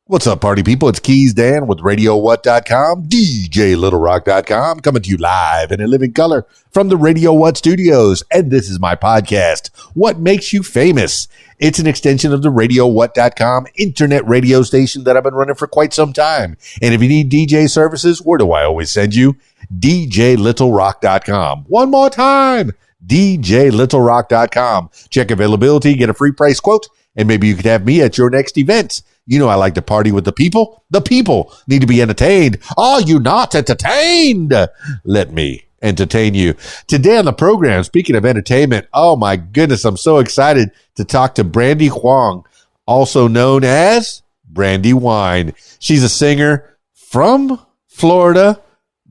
What's up, party people? It's Keys Dan with RadioWhat.com, DJLittleRock.com, coming to you live and in living color from the Radio What studios. And this is my podcast, What Makes You Famous? It's an extension of the RadioWhat.com internet radio station that I've been running for quite some time. And if you need DJ services, where do I always send you? DJLittleRock.com. One more time, DJLittleRock.com. Check availability, get a free price quote, and maybe you could have me at your next event. You know I like to party with the people. The people need to be entertained. Are you not entertained? Let me entertain you. Today on the program, speaking of entertainment, oh my goodness, I'm so excited to talk to Brandi Huang, also known as BrandiWyne. She's a singer from Florida,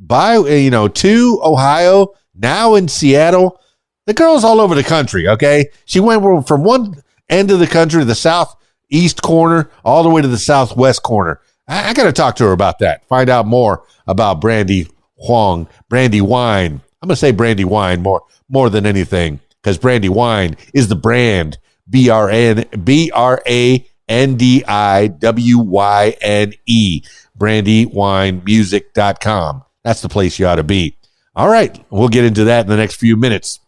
to Ohio, now in Seattle. The girl's all over the country, okay? She went from one end of the country to the southeast corner, all the way to the southwest corner. I got to talk to her about that, find out more about Brandi Huang, BrandiWyne. I'm going to say BrandiWyne more than anything, because BrandiWyne is the brand, BrandiWyne, BrandiWynemusic.com. That's the place you ought to be. All right, we'll get into that in the next few minutes.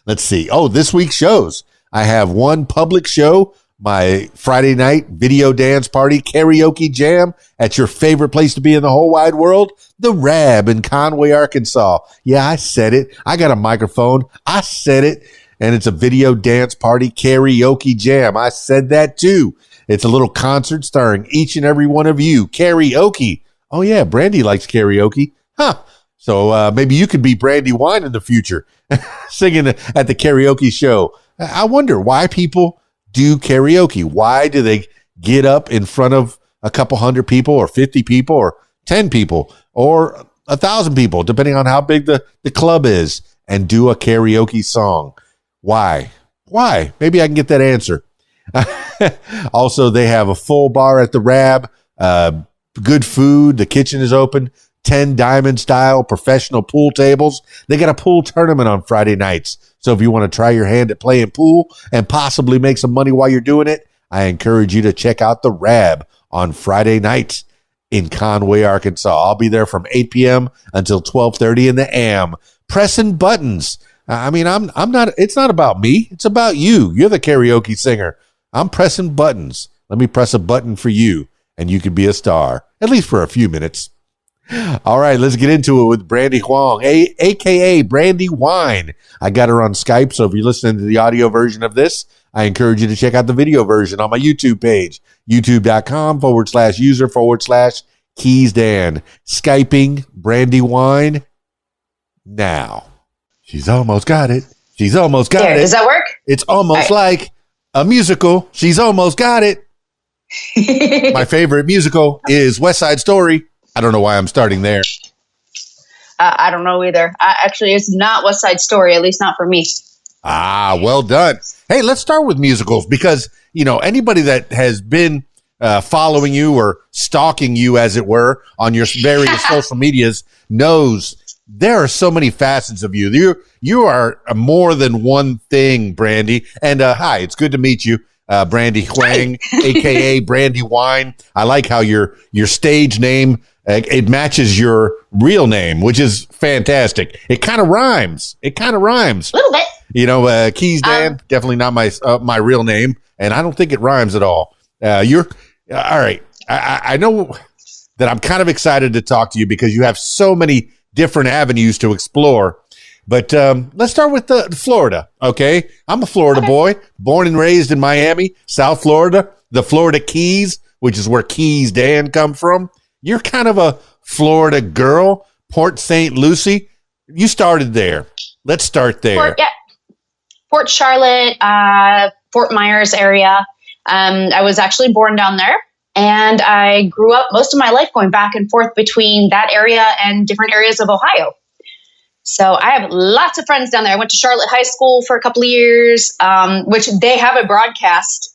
Let's see. Oh, this week's shows. I have one public show, my Friday night video dance party karaoke jam at your favorite place to be in the whole wide world, the Rab in Conway, Arkansas. Yeah, I said it. I got a microphone. I said it. And it's a video dance party karaoke jam. I said that too. It's a little concert starring each and every one of you. Karaoke. Oh yeah, Brandi likes karaoke. Huh. So maybe you could be BrandiWyne in the future, singing at the karaoke show. I wonder why people do karaoke. Why do they get up in front of a couple hundred people or 50 people or 10 people or 1,000 people, depending on how big the club is, and do a karaoke song? Why? Maybe I can get that answer. Also, they have a full bar at the Rab, good food. The kitchen is open. 10 diamond style professional pool tables. They got a pool tournament on Friday nights. So if you want to try your hand at playing pool and possibly make some money while you're doing it, I encourage you to check out the Rab on Friday nights in Conway, Arkansas. I'll be there from 8 p.m. until 12:30 in the AM, pressing buttons. I'm not, it's not about me. It's about you. You're the karaoke singer. I'm pressing buttons. Let me press a button for you and you could be a star, at least for a few minutes. All right, let's get into it with Brandi Huang, a.k.a. BrandiWyne. I got her on Skype, so if you're listening to the audio version of this, I encourage you to check out the video version on my YouTube page, youtube.com/user/KeysDan. Skyping BrandiWyne now. She's almost got it. She's almost got it. Does that work? It's almost like a musical. She's almost got it. My favorite musical is West Side Story. I don't know why I'm starting there. I don't know either. Actually, it's not West Side Story, at least not for me. Ah, well done. Hey, let's start with musicals because, anybody that has been following you or stalking you, as it were, on your various social medias knows there are so many facets of you. You are more than one thing, Brandi. And hi, it's good to meet you. Brandi Huang, a.k.a. BrandiWyne. I like how your stage name, it matches your real name, which is fantastic. It kind of rhymes. A little bit. Keys Dan, definitely not my real name, and I don't think it rhymes at all. You're all right. I know that I'm kind of excited to talk to you because you have so many different avenues to explore. But let's start with Florida, okay? I'm a Florida boy, born and raised in Miami, South Florida, the Florida Keys, which is where Keys Dan come from. You're kind of a Florida girl, Port St. Lucie. You started there. Let's start there. Port Charlotte, Fort Myers area. I was actually born down there, and I grew up most of my life going back and forth between that area and different areas of Ohio. So I have lots of friends down there. I went to Charlotte High School for a couple of years, which they have a broadcast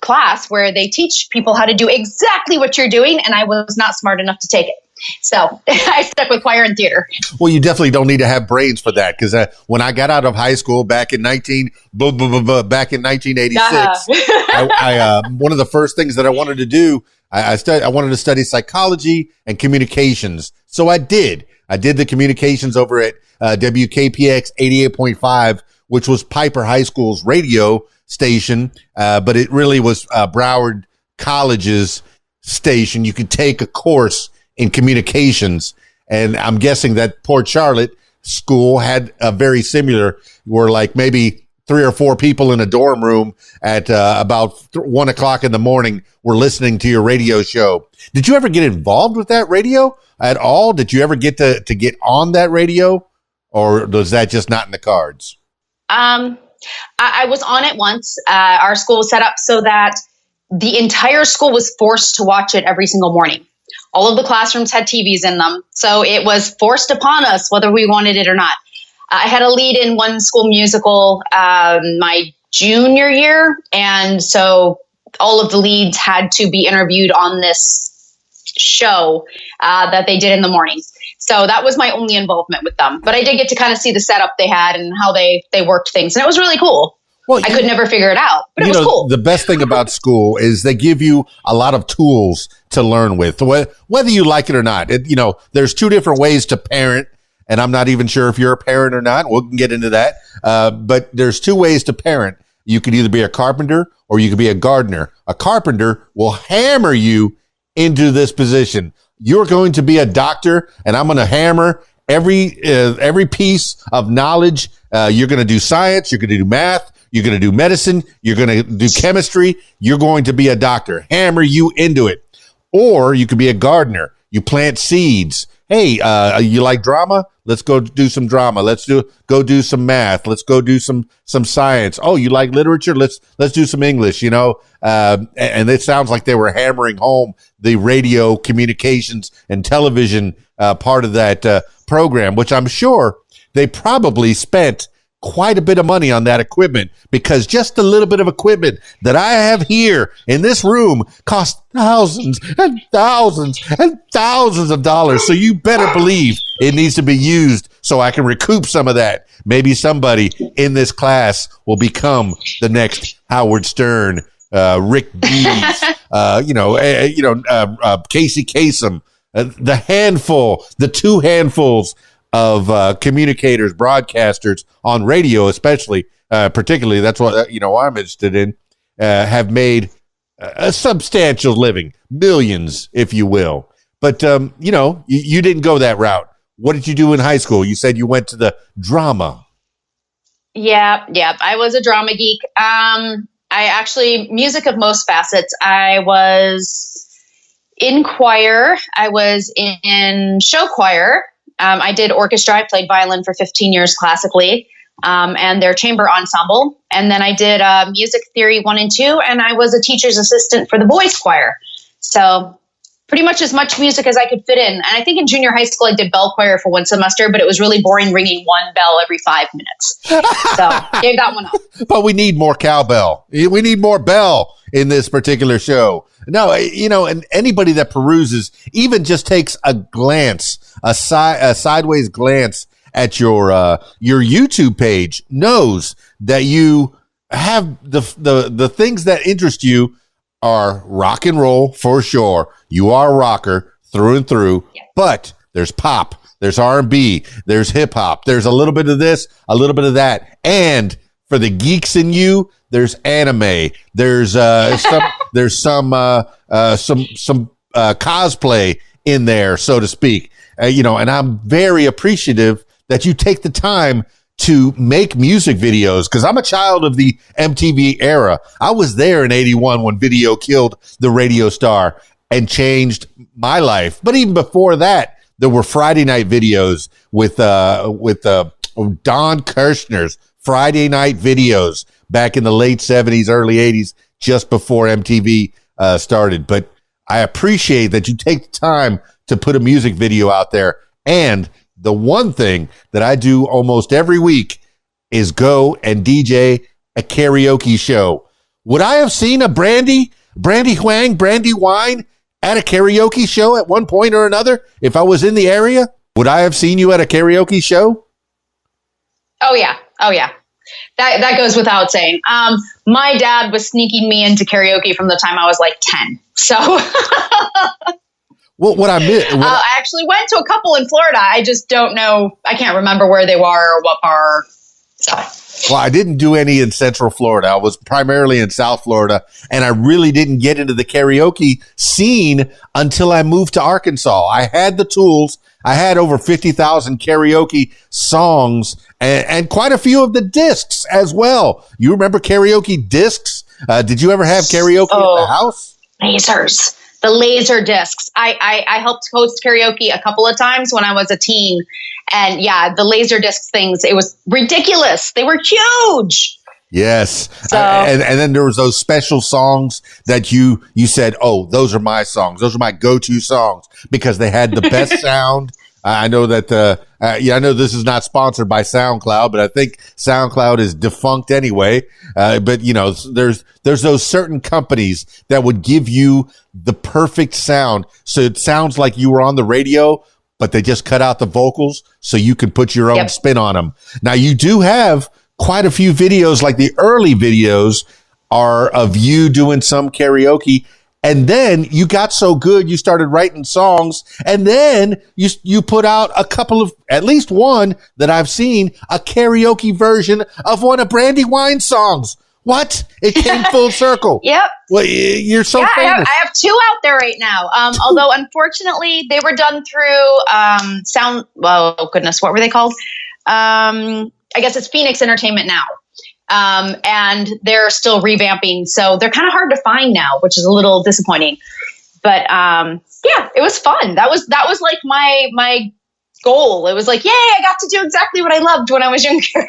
class where they teach people how to do exactly what you're doing, and I was not smart enough to take it. So I stuck with choir and theater. Well, you definitely don't need to have brains for that, because when I got out of high school back in 1986, I one of the first things that I wanted to do, I wanted to study psychology and communications. So I did the communications over at WKPX 88.5, which was Piper High School's radio station, but it really was Broward College's station. You could take a course in communications, and I'm guessing that Port Charlotte school had a very similar, where like maybe 3 or 4 people in a dorm room at about 1 o'clock in the morning were listening to your radio show. Did you ever get involved with that radio at all? Did you ever get to get on that radio, or was that just not in the cards? I was on it once. Our school was set up so that the entire school was forced to watch it every single morning. All of the classrooms had TVs in them, so it was forced upon us whether we wanted it or not. I had a lead in one school musical my junior year, and so all of the leads had to be interviewed on this show that they did in the morning. So that was my only involvement with them. But I did get to kind of see the setup they had and how they worked things, and it was really cool. Well, I could never figure it out, but it was cool. The best thing about school is they give you a lot of tools to learn with, whether you like it or not. There's 2 different ways to parent, and I'm not even sure if you're a parent or not. We can get into that. But there's 2 ways to parent. You could either be a carpenter or you could be a gardener. A carpenter will hammer you into this position. You're going to be a doctor, and I'm going to hammer every piece of knowledge. You're going to do science. You're going to do math. You're going to do medicine. You're going to do chemistry. You're going to be a doctor. Hammer you into it. Or you could be a gardener. You plant seeds. Hey, you like drama? Let's go do some drama. Let's go do some math. Let's go do some science. Oh, you like literature? Let's do some English, and it sounds like they were hammering home the radio, communications, and television part of that program, which I'm sure they probably spent quite a bit of money on that equipment, because just a little bit of equipment that I have here in this room costs thousands and thousands and thousands of dollars. So you better believe it needs to be used so I can recoup some of that. Maybe somebody in this class will become the next Howard Stern, Rick Dees, Casey Kasem, the 2 handfuls of communicators, broadcasters on radio, especially, particularly, that's what I'm interested in, have made a substantial living, millions, if you will. But you didn't go that route. What did you do in high school? You said you went to the drama. Yeah, I was a drama geek. Music of most facets. I was in choir. I was in show choir. I did orchestra. I played violin for 15 years classically, and their chamber ensemble. And then I did music theory 1 and 2, and I was a teacher's assistant for the boys choir. So pretty much as much music as I could fit in. And I think in junior high school, I did bell choir for 1 semester, but it was really boring ringing 1 bell every 5 minutes. So gave that one up. But we need more cowbell. We need more bell in this particular show. No, and anybody that peruses, even just takes a glance, a sideways glance at your YouTube page, knows that you have the things that interest you are rock and roll for sure. You are a rocker through and through, yeah. But there's pop, there's R&B, there's hip hop, there's a little bit of this, a little bit of that, and for the geeks in you, there's anime. There's some cosplay in there, so to speak. And I'm very appreciative that you take the time to make music videos, because I'm a child of the MTV era. I was there in 81 when video killed the radio star and changed my life. But even before that, there were Friday night videos with Don Kirshner's Friday night videos back in the late 70s, early 80s, just before MTV started. But I appreciate that you take the time to put a music video out there. And the one thing that I do almost every week is go and DJ a karaoke show. Would I have seen a Brandi Huang, BrandiWyne at a karaoke show at one point or another? If I was in the area, would I have seen you at a karaoke show? Oh yeah. That goes without saying. My dad was sneaking me into karaoke from the time I was like 10. So what I meant, I actually went to a couple in Florida. I just don't know. I can't remember where they were or what bar. So. Well, I didn't do any in Central Florida. I was primarily in South Florida, and I really didn't get into the karaoke scene until I moved to Arkansas. I had the tools. I had over 50,000 karaoke songs and quite a few of the discs as well. You remember karaoke discs? Did you ever have karaoke at the house? Lasers. The laser discs. I helped host karaoke a couple of times when I was a teen. And yeah, the laser disc things, it was ridiculous. They were huge. Yes. So, and then there was those special songs that you said, oh, those are my songs. Those are my go-to songs because they had the best sound. I know that, I know this is not sponsored by SoundCloud, but I think SoundCloud is defunct anyway. But you know, there's those certain companies that would give you the perfect sound. So it sounds like you were on the radio, but they just cut out the vocals so you can put your own spin on them. Now you do have quite a few videos, like the early videos are of you doing some karaoke. And then you got so good, you started writing songs, and then you put out a couple of, at least one that I've seen, a karaoke version of one of BrandiWyne songs. What? It came full circle. Yep. Well, you're so famous. I have two out there right now. Although unfortunately they were done through oh goodness, what were they called? I guess it's Phoenix Entertainment now. And they're still revamping. So they're kind of hard to find now, which is a little disappointing. But yeah, it was fun. That was like my goal. It was like, yay, I got to do exactly what I loved when I was younger.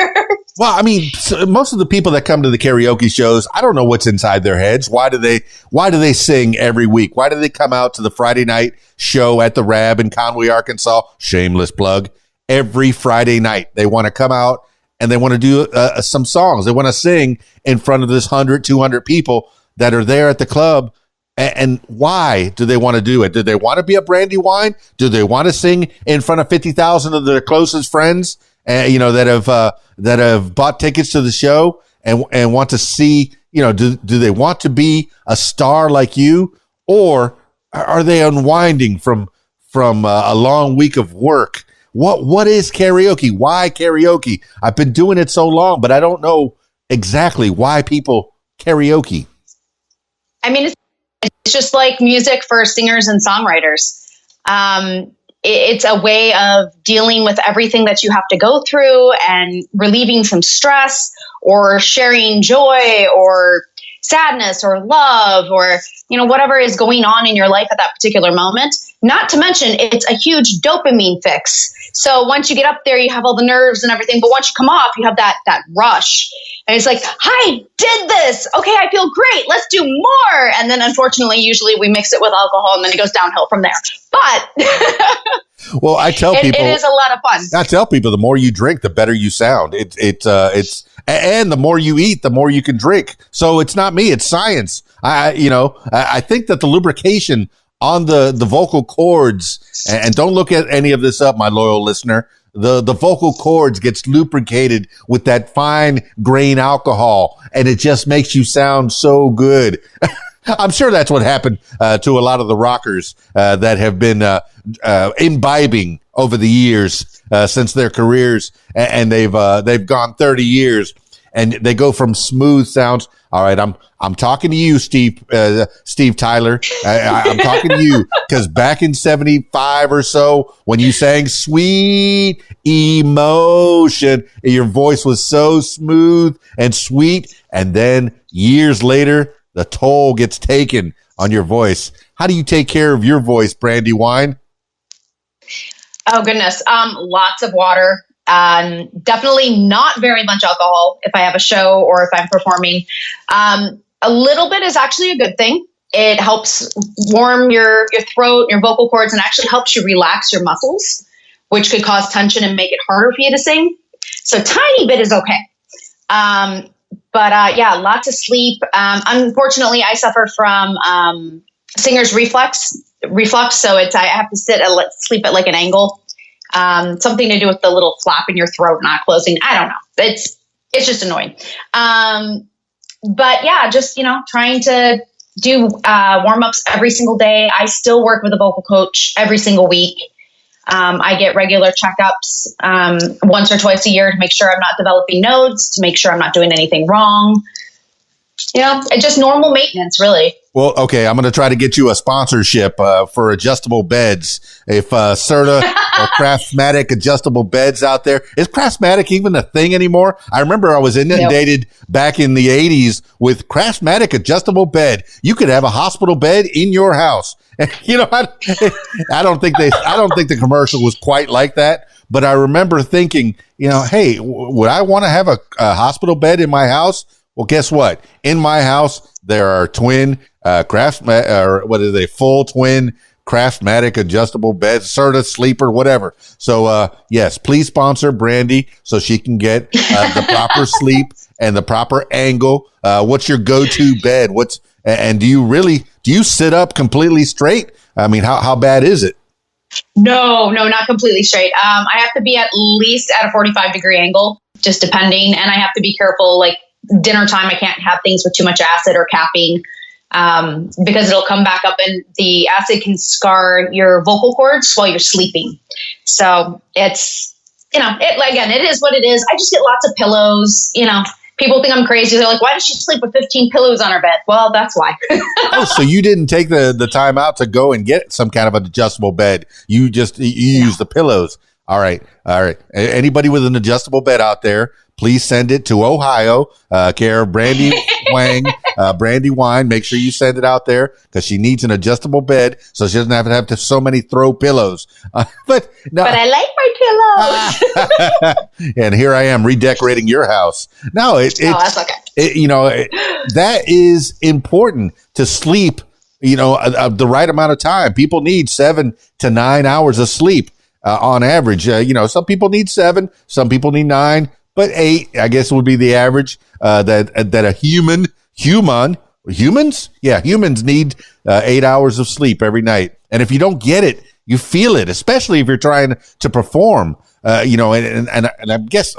Well, I mean, so most of the people that come to the karaoke shows, I don't know what's inside their heads. Why do they sing every week? Why do they come out to the Friday night show at the Rab in Conway, Arkansas? Shameless plug. Every Friday night, they want to come out and they want to do some songs. They want to sing in front of this 100, 200 people that are there at the club. And why do they want to do it? Do they want to be a BrandiWyne? Do they want to sing in front of 50,000 of their closest friends, that have bought tickets to the show and want to see, do they want to be a star like you, or are they unwinding from a long week of work? What is karaoke? Why karaoke? I've been doing it so long, but I don't know exactly why people karaoke. I mean, it's just like music for singers and songwriters. It's a way of dealing with everything that you have to go through and relieving some stress or sharing joy or sadness or love or, whatever is going on in your life at that particular moment. Not to mention, it's a huge dopamine fix. So once you get up there, you have all the nerves and everything. But once you come off, you have that rush. And it's like, I did this. Okay, I feel great. Let's do more. And then unfortunately, usually we mix it with alcohol and then it goes downhill from there. But well, I tell people it is a lot of fun. I tell people the more you drink, the better you sound. It's and the more you eat, the more you can drink. So it's not me, it's science. I think that the lubrication on the vocal cords, and don't look at any of this up, my loyal listener, the vocal cords gets lubricated with that fine grain alcohol, and it just makes you sound so good. I'm sure that's what happened to a lot of the rockers that have been imbibing over the years since their careers, and they've gone 30 years, and they go from smooth sounds. All right, I'm talking to you, Steve Tyler. I'm talking to you because back in 75 or so, when you sang Sweet Emotion, your voice was so smooth and sweet. And then years later, the toll gets taken on your voice. How do you take care of your voice, BrandiWyne? Oh, goodness. Lots of water. Definitely not very much alcohol if I have a show or if I'm performing. A little bit is actually a good thing. It helps warm your throat, your vocal cords, and actually helps you relax your muscles, which could cause tension and make it harder for you to sing. So tiny bit is okay. But yeah, lots of sleep. Unfortunately, I suffer from singer's reflux. So I have to sleep at like an angle. Something to do with the little flap in your throat not closing. I don't know. It's just annoying. But yeah, just, trying to do warm-ups every single day. I still work with a vocal coach every single week. I get regular checkups once or twice a year to make sure I'm not developing nodes, to make sure I'm not doing anything wrong. Just normal maintenance, really. Well, okay, I'm going to try to get you a sponsorship for adjustable beds. If Serta or Craftmatic adjustable beds out there, is Craftmatic even a thing anymore? I remember I was inundated back in the 80s with Craftmatic adjustable bed. You could have a hospital bed in your house. I don't think the commercial was quite like that, but I remember thinking, hey, would I want to have a hospital bed in my house? Well, guess what? In my house, there are twin full twin Craftmatic adjustable beds, Serta, sleeper, whatever. So, yes, please sponsor Brandi so she can get the proper sleep and the proper angle. What's your go-to bed? And do you sit up completely straight? I mean, how bad is it? No, not completely straight. I have to be at least at a 45-degree angle, just depending. And I have to be careful, like, dinner time, I can't have things with too much acid or caffeine because it'll come back up and the acid can scar your vocal cords while you're sleeping. So it's, it is what it is. I just get lots of pillows. People think I'm crazy. They're like, why does she sleep with 15 pillows on her bed? Well, that's why. Oh, so you didn't take the time out to go and get some kind of an adjustable bed. You just use the pillows. All right. Anybody with an adjustable bed out there, please send it to Ohio, care of Brandi Huang, BrandiWyne. Make sure you send it out there because she needs an adjustable bed so she doesn't have to so many throw pillows. But I like my pillows. And here I am redecorating your house. No, that's okay. That is important to sleep. The right amount of time. People need 7 to 9 hours of sleep on average. Some people need 7, some people need 9. But 8, I guess, would be the average that humans need 8 hours of sleep every night. And if you don't get it, you feel it, especially if you're trying to perform. And I guess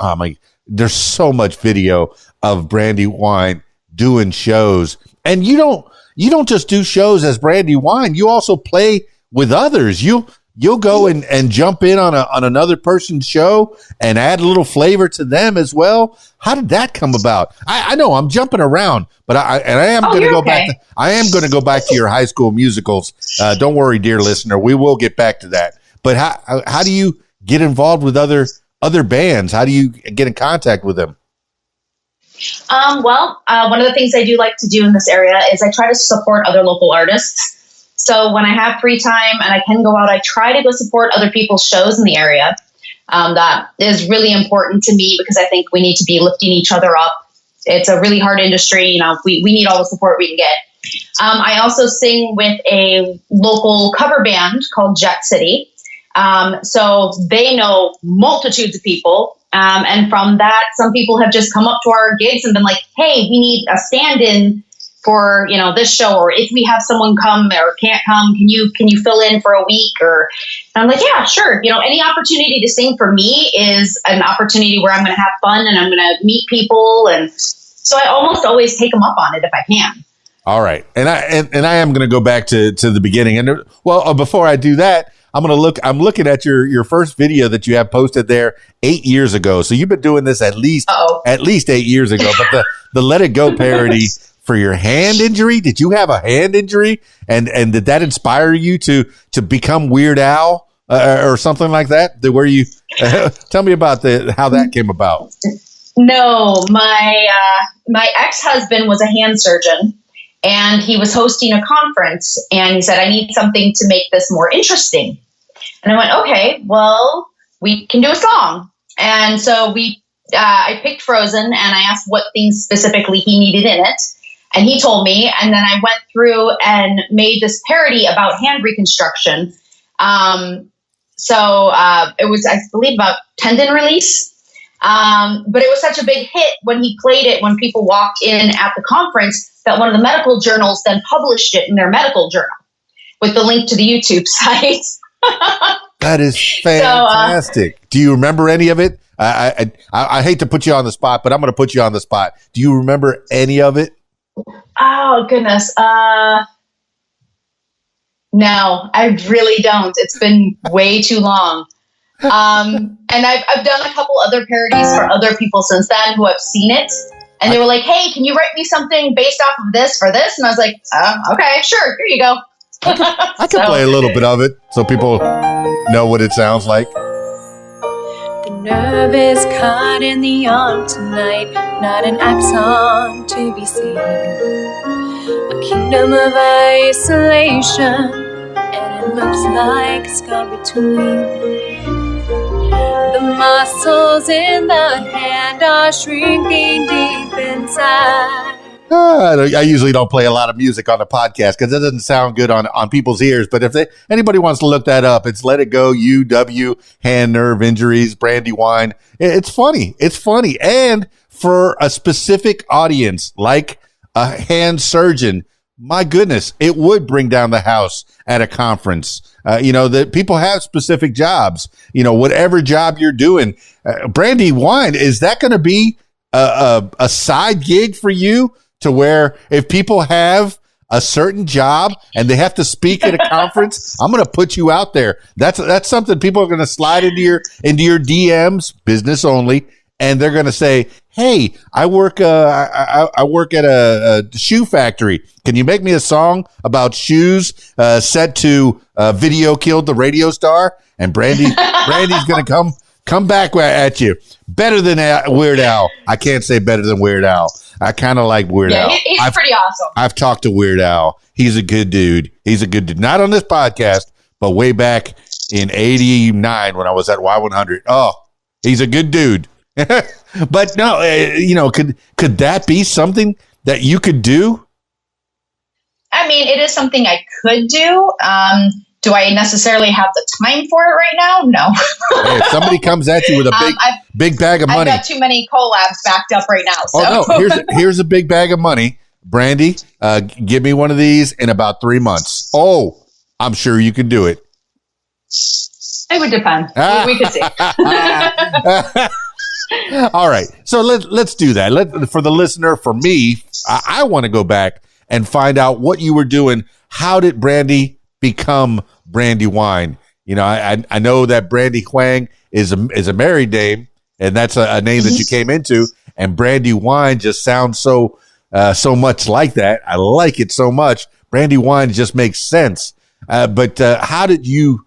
there's so much video of BrandiWyne doing shows, and you don't just do shows as BrandiWyne. You also play with others. You'll go and jump in on another person's show and add a little flavor to them as well. How did that come about? I know I'm jumping around, but I am going to go back. I am going to go back to your high school musicals. Don't worry, dear listener, we will get back to that. But how do you get involved with other bands? How do you get in contact with them? One of the things I do like to do in this area is I try to support other local artists. So when I have free time and I can go out, I try to go support other people's shows in the area. That is really important to me because I think we need to be lifting each other up. It's a really hard industry. We need all the support we can get. I also sing with a local cover band called Jet City. So they know multitudes of people. And from that, some people have just come up to our gigs and been like, hey, we need a stand-in for, this show, or if we have someone come or can't come, can you fill in for a week? And I'm like, yeah, sure. Any opportunity to sing for me is an opportunity where I'm going to have fun and I'm going to meet people. And so I almost always take them up on it if I can. All right. And I am going to go back to the beginning. And before I do that, I'm looking at your first video that you have posted there 8 years ago. So you've been doing this at least 8 years ago, but the Let It Go parody for your hand injury. Did you have a hand injury? And did that inspire you to become Weird Al or something like that? Where you tell me about how that came about? No, my ex-husband was a hand surgeon, and he was hosting a conference, and he said, I need something to make this more interesting. And I went, okay, well, we can do a song. And so I picked Frozen, and I asked what things specifically he needed in it. And he told me, and then I went through and made this parody about hand reconstruction. So it was, I believe, about tendon release. But it was such a big hit when he played it, when people walked in at the conference, that one of the medical journals then published it in their medical journal. with the link to the YouTube site. That is fantastic. Do you remember any of it? I hate to put you on the spot, but I'm going to put you on the spot. Do you remember any of it? Oh, goodness. No, I really don't. It's been way too long. And I've done a couple other parodies for other people since then who have seen it. And they were like, hey, can you write me something based off of this for this? And I was like, okay, sure. Here you go. I can play a little bit of it so people know what it sounds like. The nerve is caught in the arm tonight, not an axon to be seen. A kingdom of isolation, and it looks like a scar between. The muscles in the hand are shrinking deep inside. I usually don't play a lot of music on the podcast because it doesn't sound good on people's ears. But if anybody wants to look that up, it's Let It Go, UW, Hand Nerve Injuries, Brandi-Wine. It's funny. It's funny. And for a specific audience, like a hand surgeon, my goodness, it would bring down the house at a conference. That people have specific jobs, whatever job you're doing. Brandi-Wine, is that going to be a side gig for you? To where if people have a certain job and they have to speak at a conference, I'm going to put you out there. That's something people are going to slide into your DMs, business only, and they're going to say, "Hey, I work at a shoe factory. Can you make me a song about shoes set to Video Killed the Radio Star?" And Brandi's going to come back at you better than Weird Al. I can't say better than Weird Al. I kind of like Weird Al. He's pretty awesome. I've talked to Weird Al. He's a good dude. Not on this podcast, but way back in '89 when I was at Y100. Oh, he's a good dude. But no, could that be something that you could do? I mean, it is something I could do. Do I necessarily have the time for it right now? No. Hey, if somebody comes at you with a big bag of money. I've got too many collabs backed up right now. So. Oh, no. Here's a big bag of money. Brandi, give me one of these in about 3 months. Oh, I'm sure you can do it. It would depend. We could see. All right. So let's do that. For the listener, for me, I want to go back and find out what you were doing. How did Brandi become BrandiWyne? I know that Brandi Huang is a married name, and that's a name that you came into, and BrandiWyne just sounds so much like that. I like it so much. BrandiWyne just makes sense. But how did you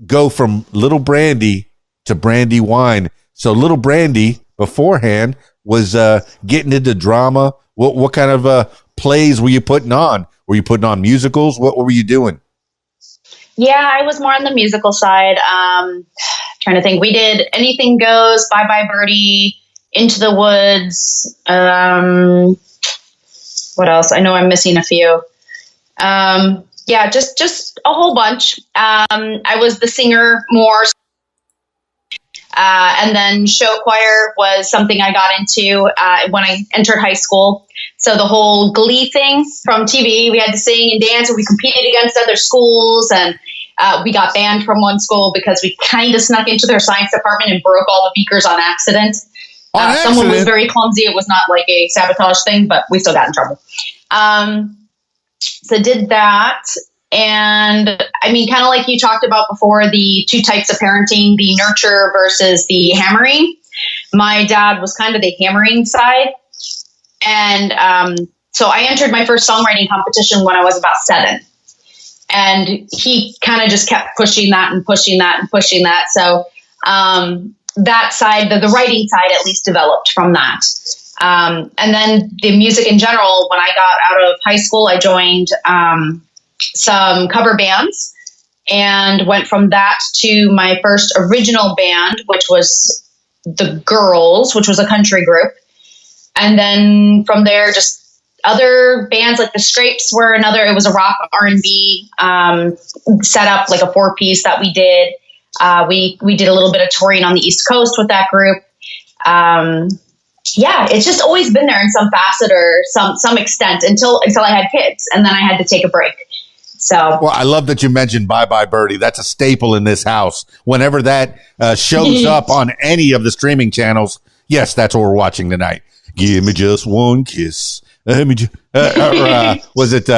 go from Little Brandi to BrandiWyne? So Little Brandi beforehand was getting into drama. What kind of plays were you putting on? Were you putting on musicals? What were you doing? Yeah, I was more on the musical side. Trying to think. We did Anything Goes, Bye Bye Birdie, Into the Woods. What else? I know I'm missing a few. Yeah, just a whole bunch. I was the singer more. And then show choir was something I got into when I entered high school. So the whole Glee thing from TV, we had to sing and dance, and we competed against other schools, and we got banned from one school because we kind of snuck into their science department and broke all the beakers on accident. Someone was very clumsy. It was not like a sabotage thing, but we still got in trouble. So did that. And I mean, kind of like you talked about before, the two types of parenting, the nurture versus the hammering. My dad was kind of the hammering side. And so I entered my first songwriting competition when I was about 7. And he kind of just kept pushing that and pushing that and pushing that. So that side, the writing side at least developed from that. And then the music in general, when I got out of high school, I joined some cover bands and went from that to my first original band, which was The Girls, which was a country group. And then from there, just other bands like the Scrapes were another. It was a rock R&B set up, like a 4-piece that we did. We did a little bit of touring on the East Coast with that group. Yeah, it's just always been there in some facet or some extent until I had kids, and then I had to take a break. So, well, I love that you mentioned Bye Bye Birdie. That's a staple in this house. Whenever that shows up on any of the streaming channels, yes, that's what we're watching tonight. Give me just one kiss. Was it,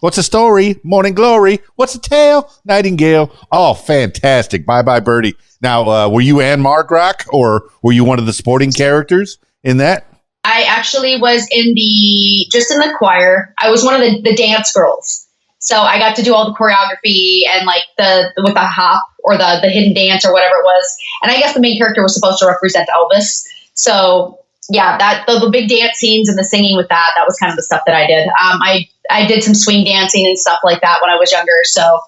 what's the story? Morning Glory. What's the tale? Nightingale. Oh, fantastic. Bye Bye Birdie. Now, were you Anne Margrock, or were you one of the sporting characters in that? I actually was in the choir. I was one of the dance girls. So I got to do all the choreography and like with the hop or the hidden dance or whatever it was. And I guess the main character was supposed to represent Elvis. So yeah, that the big dance scenes and the singing with that was kind of the stuff that I did. I did some swing dancing and stuff like that when I was younger. So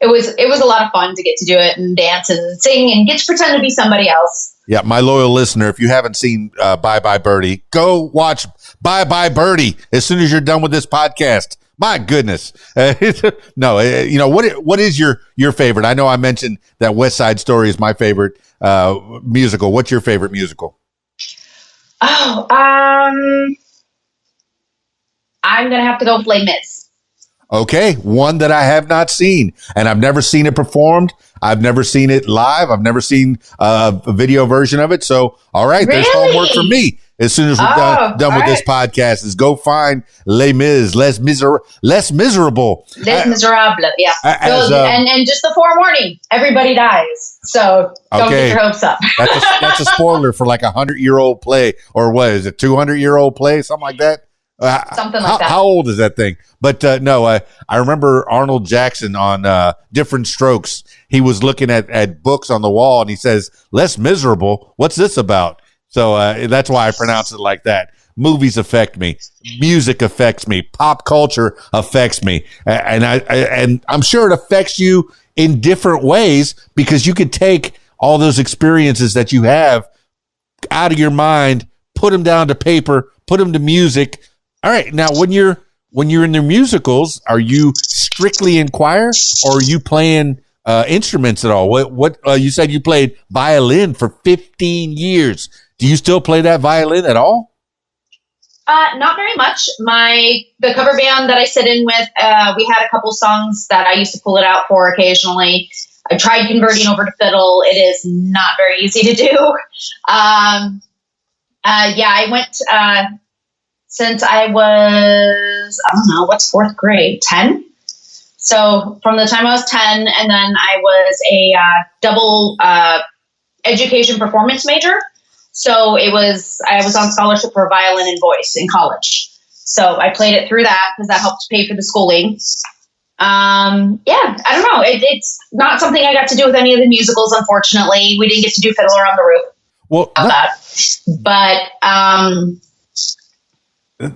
it was a lot of fun to get to do it and dance and sing and get to pretend to be somebody else. Yeah, my loyal listener, if you haven't seen Bye Bye Birdie, go watch Bye Bye Birdie as soon as you're done with this podcast. My goodness. No, what is your favorite? I know I mentioned that West Side Story is my favorite musical. What's your favorite musical? Oh, I'm going to have to go with Les Mis. Okay, one that I have not seen, and I've never seen it performed. I've never seen it live. I've never seen a video version of it. So, all right, really? There's homework for me. As soon as we're done with this podcast, is go find Les Mis, Les Miserables. Les Miserables, yeah. And just the forewarning, everybody dies. So don't get your hopes up. That's a spoiler for like 100-year-old play, or what is it, 200-year-old play, something like that? Something like that. How old is that thing? But no, I remember Arnold Jackson on Different Strokes. He was looking at books on the wall, and he says, "Les Miserable, what's this about?" So that's why I pronounce it like that. Movies affect me. Music affects me. Pop culture affects me. And I'm sure it affects you in different ways, because you could take all those experiences that you have out of your mind, put them down to paper, put them to music. All right. Now, when you're in the musicals, are you strictly in choir, or are you playing instruments at all? What you said you played violin for 15 years. Do you still play that violin at all? Not very much. The cover band that I sit in with, we had a couple songs that I used to pull it out for occasionally. I tried converting over to fiddle. It is not very easy to do. I went since I was, I don't know, what's fourth grade, 10? So from the time I was 10, and then I was a double education performance major. So I was on scholarship for violin and voice in college. So I played it through that because that helped pay for the schooling. I don't know. It's not something I got to do with any of the musicals, unfortunately. We didn't get to do Fiddler on the Roof. Well,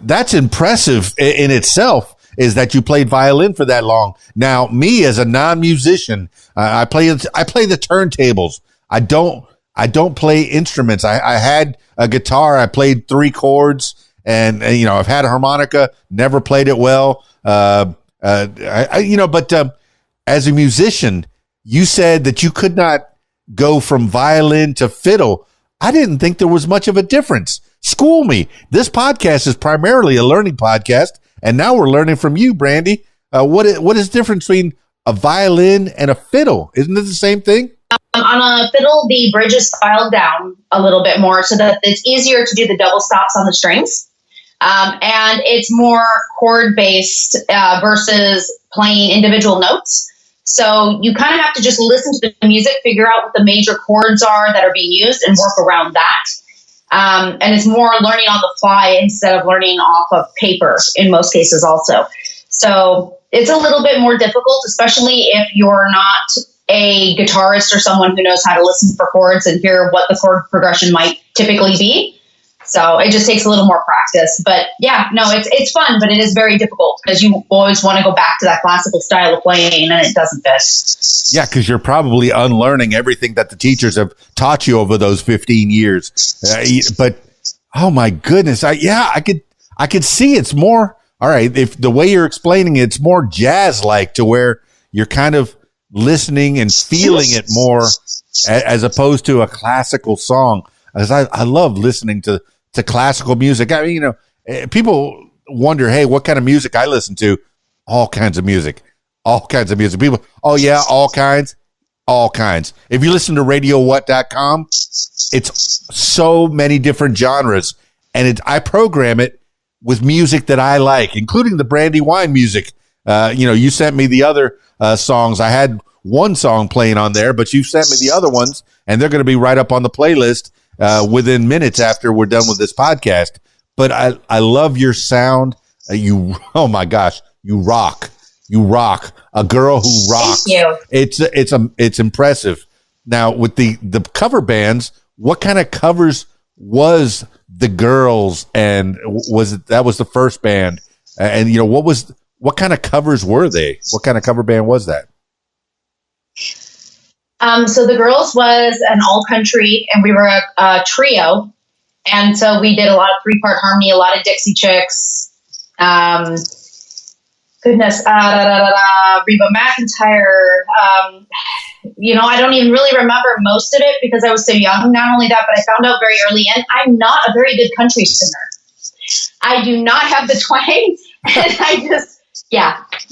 that's impressive in itself, is that you played violin for that long. Now, me as a non-musician, I play the turntables. I don't play instruments. I had a guitar. I played 3 chords, and I've had a harmonica. Never played it well. But as a musician, you said that you could not go from violin to fiddle. I didn't think there was much of a difference. School me. This podcast is primarily a learning podcast, and now we're learning from you, Brandi. What is the difference between a violin and a fiddle? Isn't it the same thing? On a fiddle, the bridge is filed down a little bit more so that it's easier to do the double stops on the strings. And it's more chord-based versus playing individual notes. So you kind of have to just listen to the music, figure out what the major chords are that are being used, and work around that. And it's more learning on the fly instead of learning off of paper in most cases also. So it's a little bit more difficult, especially if you're not a guitarist or someone who knows how to listen for chords and hear what the chord progression might typically be. So it just takes a little more practice. But yeah, no, it's fun, but it is very difficult because you always want to go back to that classical style of playing, and it doesn't fit. Yeah, because you're probably unlearning everything that the teachers have taught you over those 15 years. But oh my goodness, I could see it's more. All right, if the way you're explaining it, it's more jazz-like, to where you're kind of listening and feeling it more as opposed to a classical song. As I love listening to classical music. I mean, people wonder, hey, what kind of music I listen to? all kinds of music. People, oh yeah, all kinds. If you listen to RadioWhat.com, it's so many different genres, and I program it with music that I like, including the BrandiWyne music. You sent me the other songs. I had one song playing on there, but you sent me the other ones, and they're going to be right up on the playlist within minutes after we're done with this podcast. But I love your sound. Oh my gosh, you rock. You rock. A girl who rocks. Thank you. It's impressive. Now with the cover bands, what kind of covers was the Girls, and that was the first band? And what kind of covers were they? What kind of cover band was that? So the Girls was an all country, and we were a trio. And so we did a lot of 3-part harmony, a lot of Dixie Chicks, Reba McEntire. I don't even really remember most of it because I was so young. Not only that, but I found out very early in, I'm not a very good country singer. I do not have the twang, and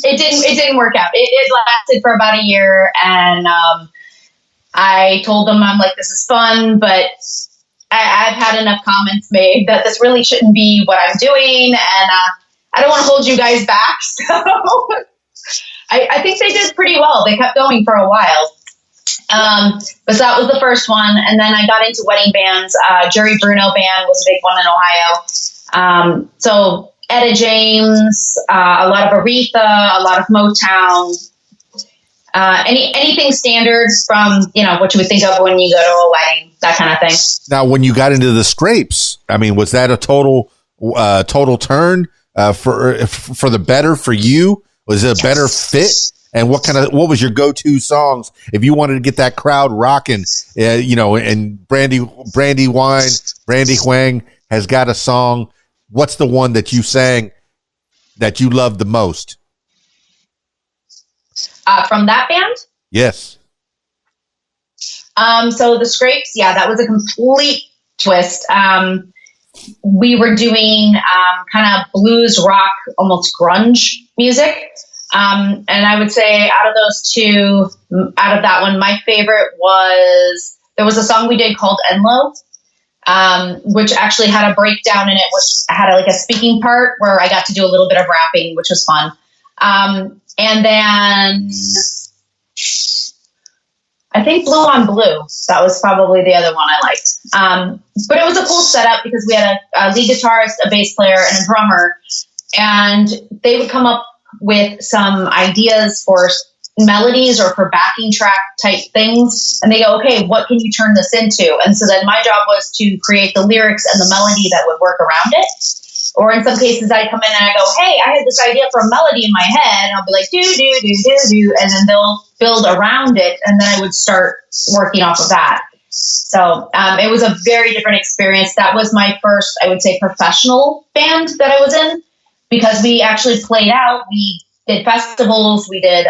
it didn't work out. It lasted for about a year, and I told them, I'm like, this is fun, but I've had enough comments made that this really shouldn't be what I'm doing, and I don't want to hold you guys back. So I think they did pretty well. They kept going for a while. But that was the first one. And then I got into wedding bands. Jerry Bruno Band was a big one in Ohio. So Etta James, a lot of Aretha, a lot of Motown, anything standard from, what you would think of when you go to a wedding, that kind of thing. Now, when you got into the Scrapes, I mean, was that a total turn for the better for you? Was it a better fit? And what was your go-to songs if you wanted to get that crowd rocking? And Brandi Huang has got a song. What's the one that you sang that you loved the most? From that band? Yes. So the Scrapes, that was a complete twist. We were doing kind of blues, rock, almost grunge music. And I would say out of those two, out of that one, my favorite there was a song we did called Enlo, which actually had a breakdown in it, which had a speaking part where I got to do a little bit of rapping, which was fun. And then I think Blue on Blue, that was probably the other one I liked. But it was a cool setup because we had a lead guitarist, a bass player, and a drummer. And they would come up with some ideas for melodies or for backing track type things. And they go, okay, what can you turn this into? And so then my job was to create the lyrics and the melody that would work around it. Or in some cases I come in and I go, hey, I had this idea for a melody in my head. And I'll be like, do, do, do, do, do. And then they'll build around it. And then I would start working off of that. So it was a very different experience. That was my first, I would say, professional band that I was in. Because we actually played out, we did festivals, we did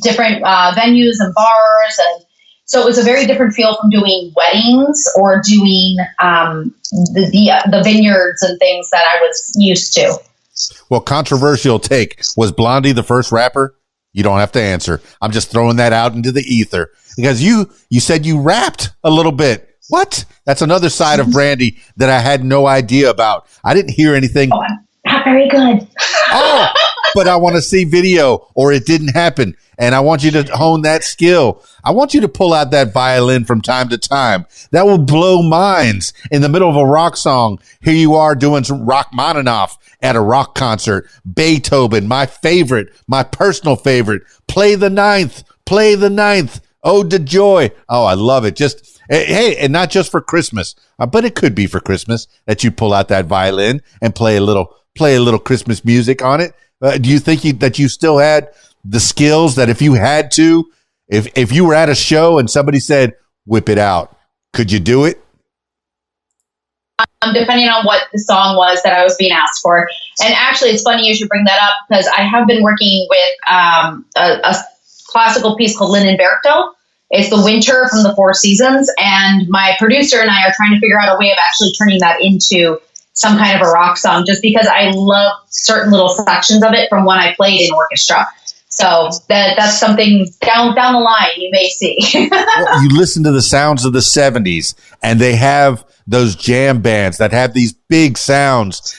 different venues and bars, and so it was a very different feel from doing weddings or doing the vineyards and things that I was used to. Well, controversial take. Was Blondie the first rapper? You don't have to answer. I'm just throwing that out into the ether because you said you rapped a little bit. What? That's another side of Brandi that I had no idea about. I didn't hear anything. Oh, I'm not very good. Oh, but I want to see video or it didn't happen. And I want you to hone that skill. I want you to pull out that violin from time to time. That will blow minds. In the middle of a rock song, here you are doing some Rachmaninoff at a rock concert. Beethoven, my favorite, my personal favorite. Play the ninth. Ode to Joy. Oh, I love it. Just, hey, and not just for Christmas, but it could be for Christmas that you pull out that violin and play a little Christmas music on it. Do you think that you still had the skills that if you had to, if you were at a show and somebody said, whip it out, could you do it? Depending on what the song was that I was being asked for. And actually, it's funny you should bring that up because I have been working with a classical piece called Lindenberto. It's the Winter from the Four Seasons. And my producer and I are trying to figure out a way of actually turning that into some kind of a rock song, just because I love certain little sections of it from when I played in orchestra. So that's something down the line you may see. Well, you listen to the sounds of the 70s, and they have those jam bands that have these big sounds.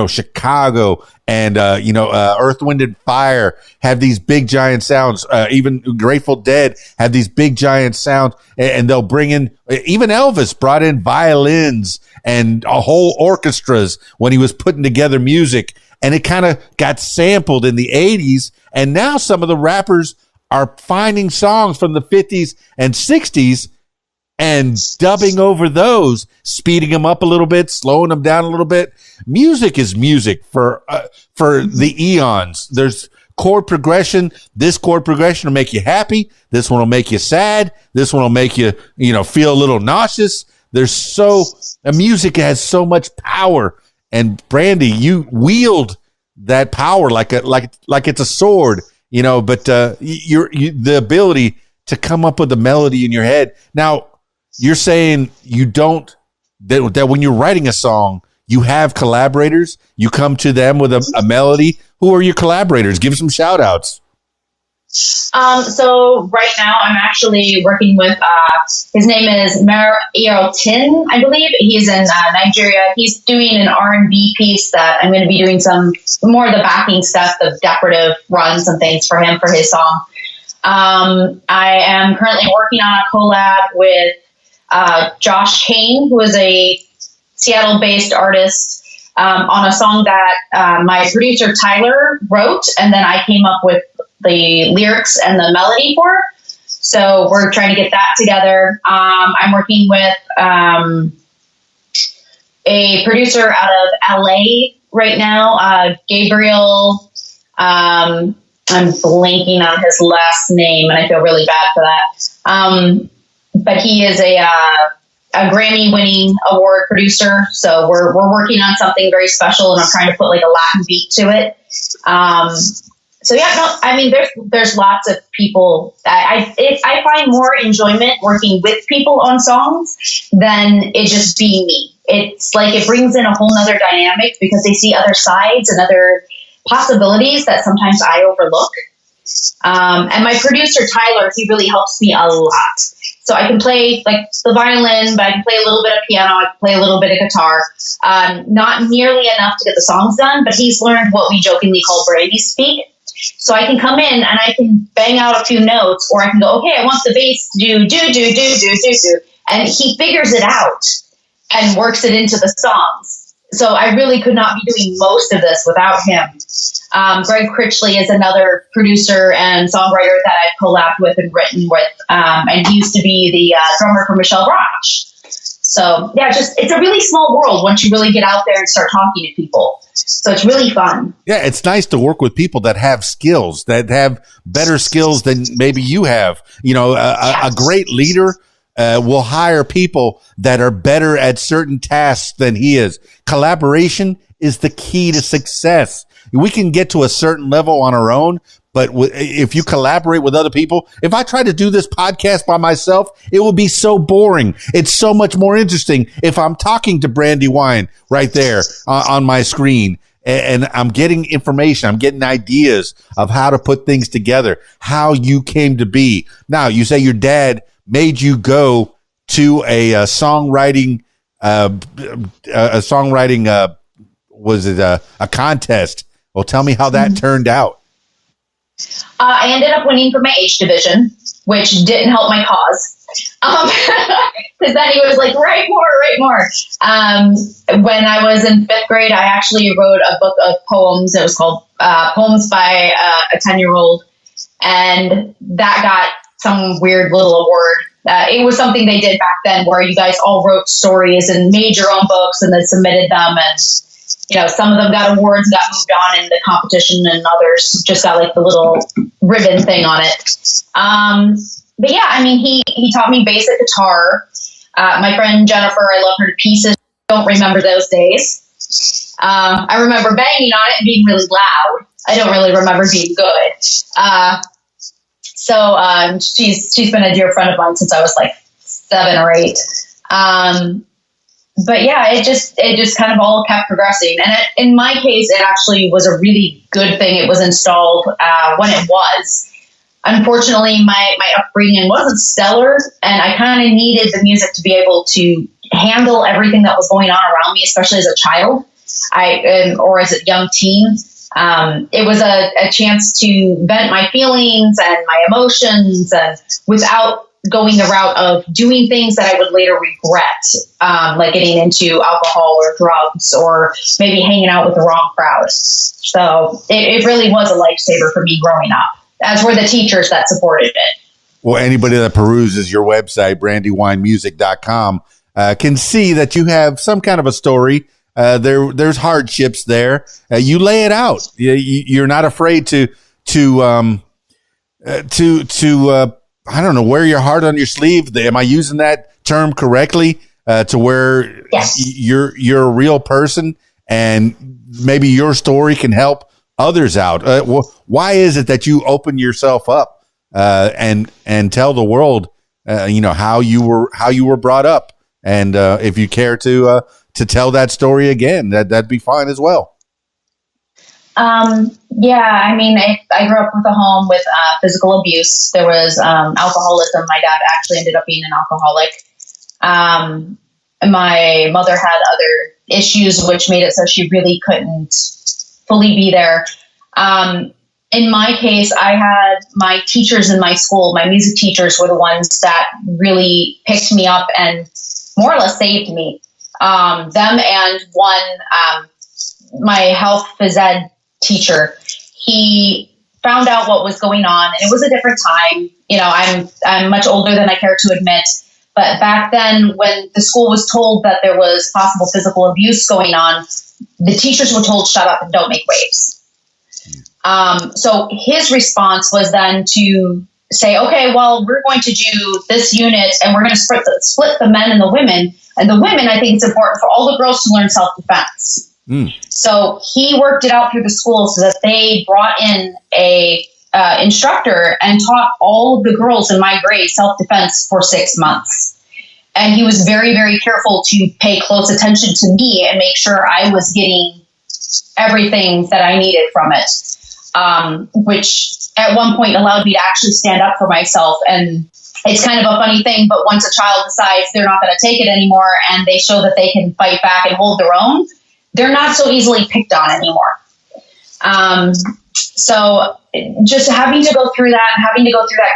Chicago and Earth, Wind and Fire have these big giant sounds. Even Grateful Dead have these big giant sounds, and they'll bring in, even Elvis brought in violins and a whole orchestras when he was putting together music. And it kind of got sampled in the 80s. And now some of the rappers are finding songs from the 50s and 60s and dubbing over those, speeding them up a little bit, slowing them down a little bit. Music is music for the eons. There's chord progression. This chord progression will make you happy. This one will make you sad. This one will make you, feel a little nauseous. Music has so much power. And Brandi, you wield that power like it's a sword, but the ability to come up with a melody in your head. Now, you're saying that when you're writing a song, you have collaborators, you come to them with a melody. Who are your collaborators? Give some shout outs. So right now I'm actually working with, his name is Mer Tin, I believe. He's in Nigeria. He's doing an R&B piece that I'm going to be doing some more of the backing stuff, the decorative runs and things for him for his song. I am currently working on a collab with Josh Kane, who is a Seattle-based artist, on a song that my producer Tyler wrote, and then I came up with the lyrics and the melody for. So we're trying to get that together. I'm working with a producer out of LA right now, Gabriel. I'm blanking on his last name, and I feel really bad for that. But he is a Grammy-winning award producer. So we're working on something very special, and I'm trying to put like a Latin beat to it. There's lots of people. I find more enjoyment working with people on songs than it just being me. It's like it brings in a whole nother dynamic because they see other sides and other possibilities that sometimes I overlook. And my producer, Tyler, he really helps me a lot. So I can play like the violin, but I can play a little bit of piano. I can play a little bit of guitar. Not nearly enough to get the songs done, but he's learned what we jokingly call Brandi speak. So I can come in and I can bang out a few notes, or I can go, okay, I want the bass to do. And he figures it out and works it into the songs. So I really could not be doing most of this without him. Greg Critchley is another producer and songwriter that I've collabed with and written with. And he used to be the drummer for Michelle Branch. So yeah, it's a really small world once you really get out there and start talking to people. So it's really fun. Yeah, it's nice to work with people that have skills, that have better skills than maybe you have. A great leader will hire people that are better at certain tasks than he is. Collaboration is the key to success. We can get to a certain level on our own, but if you collaborate with other people, if I try to do this podcast by myself, it will be so boring. It's so much more interesting if I'm talking to BrandiWyne right there on my screen, and I'm getting information. I'm getting ideas of how to put things together, how you came to be. Now, you say your dad made you go to a songwriting, was it a contest? Well, tell me how that turned out. I ended up winning for my age division, which didn't help my cause. Because then he was like, write more. When I was in 5th grade, I actually wrote a book of poems. It was called Poems by a 10-year-old. And that got some weird little award. It was something they did back then where you guys all wrote stories and made your own books and then submitted them. And some of them got awards, got moved on in the competition, and others just got like the little ribbon thing on it. But yeah, he taught me basic guitar. My friend Jennifer, I love her to pieces. Don't remember those days. I remember banging on it and being really loud. I don't really remember being good. So she's been a dear friend of mine since I was like 7 or 8. but yeah, it just kind of all kept progressing. And in my case, it actually was a really good thing. It was installed when it was. Unfortunately, my upbringing wasn't stellar, and I kind of needed the music to be able to handle everything that was going on around me, especially as a child, or as a young teen. It was a chance to vent my feelings and my emotions, and without going the route of doing things that I would later regret, like getting into alcohol or drugs, or maybe hanging out with the wrong crowd. So it really was a lifesaver for me growing up, as were the teachers that supported it. Well, anybody that peruses your website, BrandiWyneMusic.com, can see that you have some kind of a story. There's hardships there. You lay it out. You're not afraid to I don't know, wear your heart on your sleeve. Am I using that term correctly? To where yes. you're a real person, and maybe your story can help others out. Why is it that you open yourself up and tell the world, how you were brought up, and if you care to tell that story again, that'd be fine as well. Yeah, I mean, I grew up with a home with physical abuse. There was alcoholism. My dad actually ended up being an alcoholic. My mother had other issues, which made it so she really couldn't fully be there. In my case, I had my teachers in my school. My music teachers were the ones that really picked me up and more or less saved me. Them and one, my health phys ed teacher, he found out what was going on, and it was a different time. I'm much older than I care to admit, but back then when the school was told that there was possible physical abuse going on, the teachers were told, shut up and don't make waves. So his response was then to say, okay, well, we're going to do this unit, and we're going to split the men and the women. And the women, I think it's important for all the girls to learn self-defense. So he worked it out through the school so that they brought in a instructor and taught all of the girls in my grade self-defense for 6 months. And he was very, very careful to pay close attention to me and make sure I was getting everything that I needed from it, which at one point allowed me to actually stand up for myself. And it's kind of a funny thing, but once a child decides they're not going to take it anymore and they show that they can fight back and hold their own, they're not so easily picked on anymore. So just having to go through that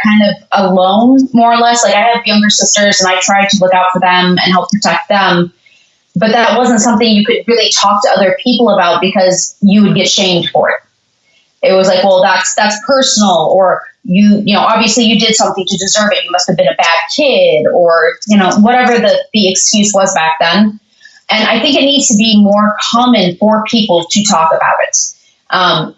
kind of alone, more or less. Like, I have younger sisters, and I tried to look out for them and help protect them. But that wasn't something you could really talk to other people about, because you would get shamed for it. It was like, well, that's personal, or you obviously you did something to deserve it. You must have been a bad kid, or, whatever the excuse was back then. And I think it needs to be more common for people to talk about it.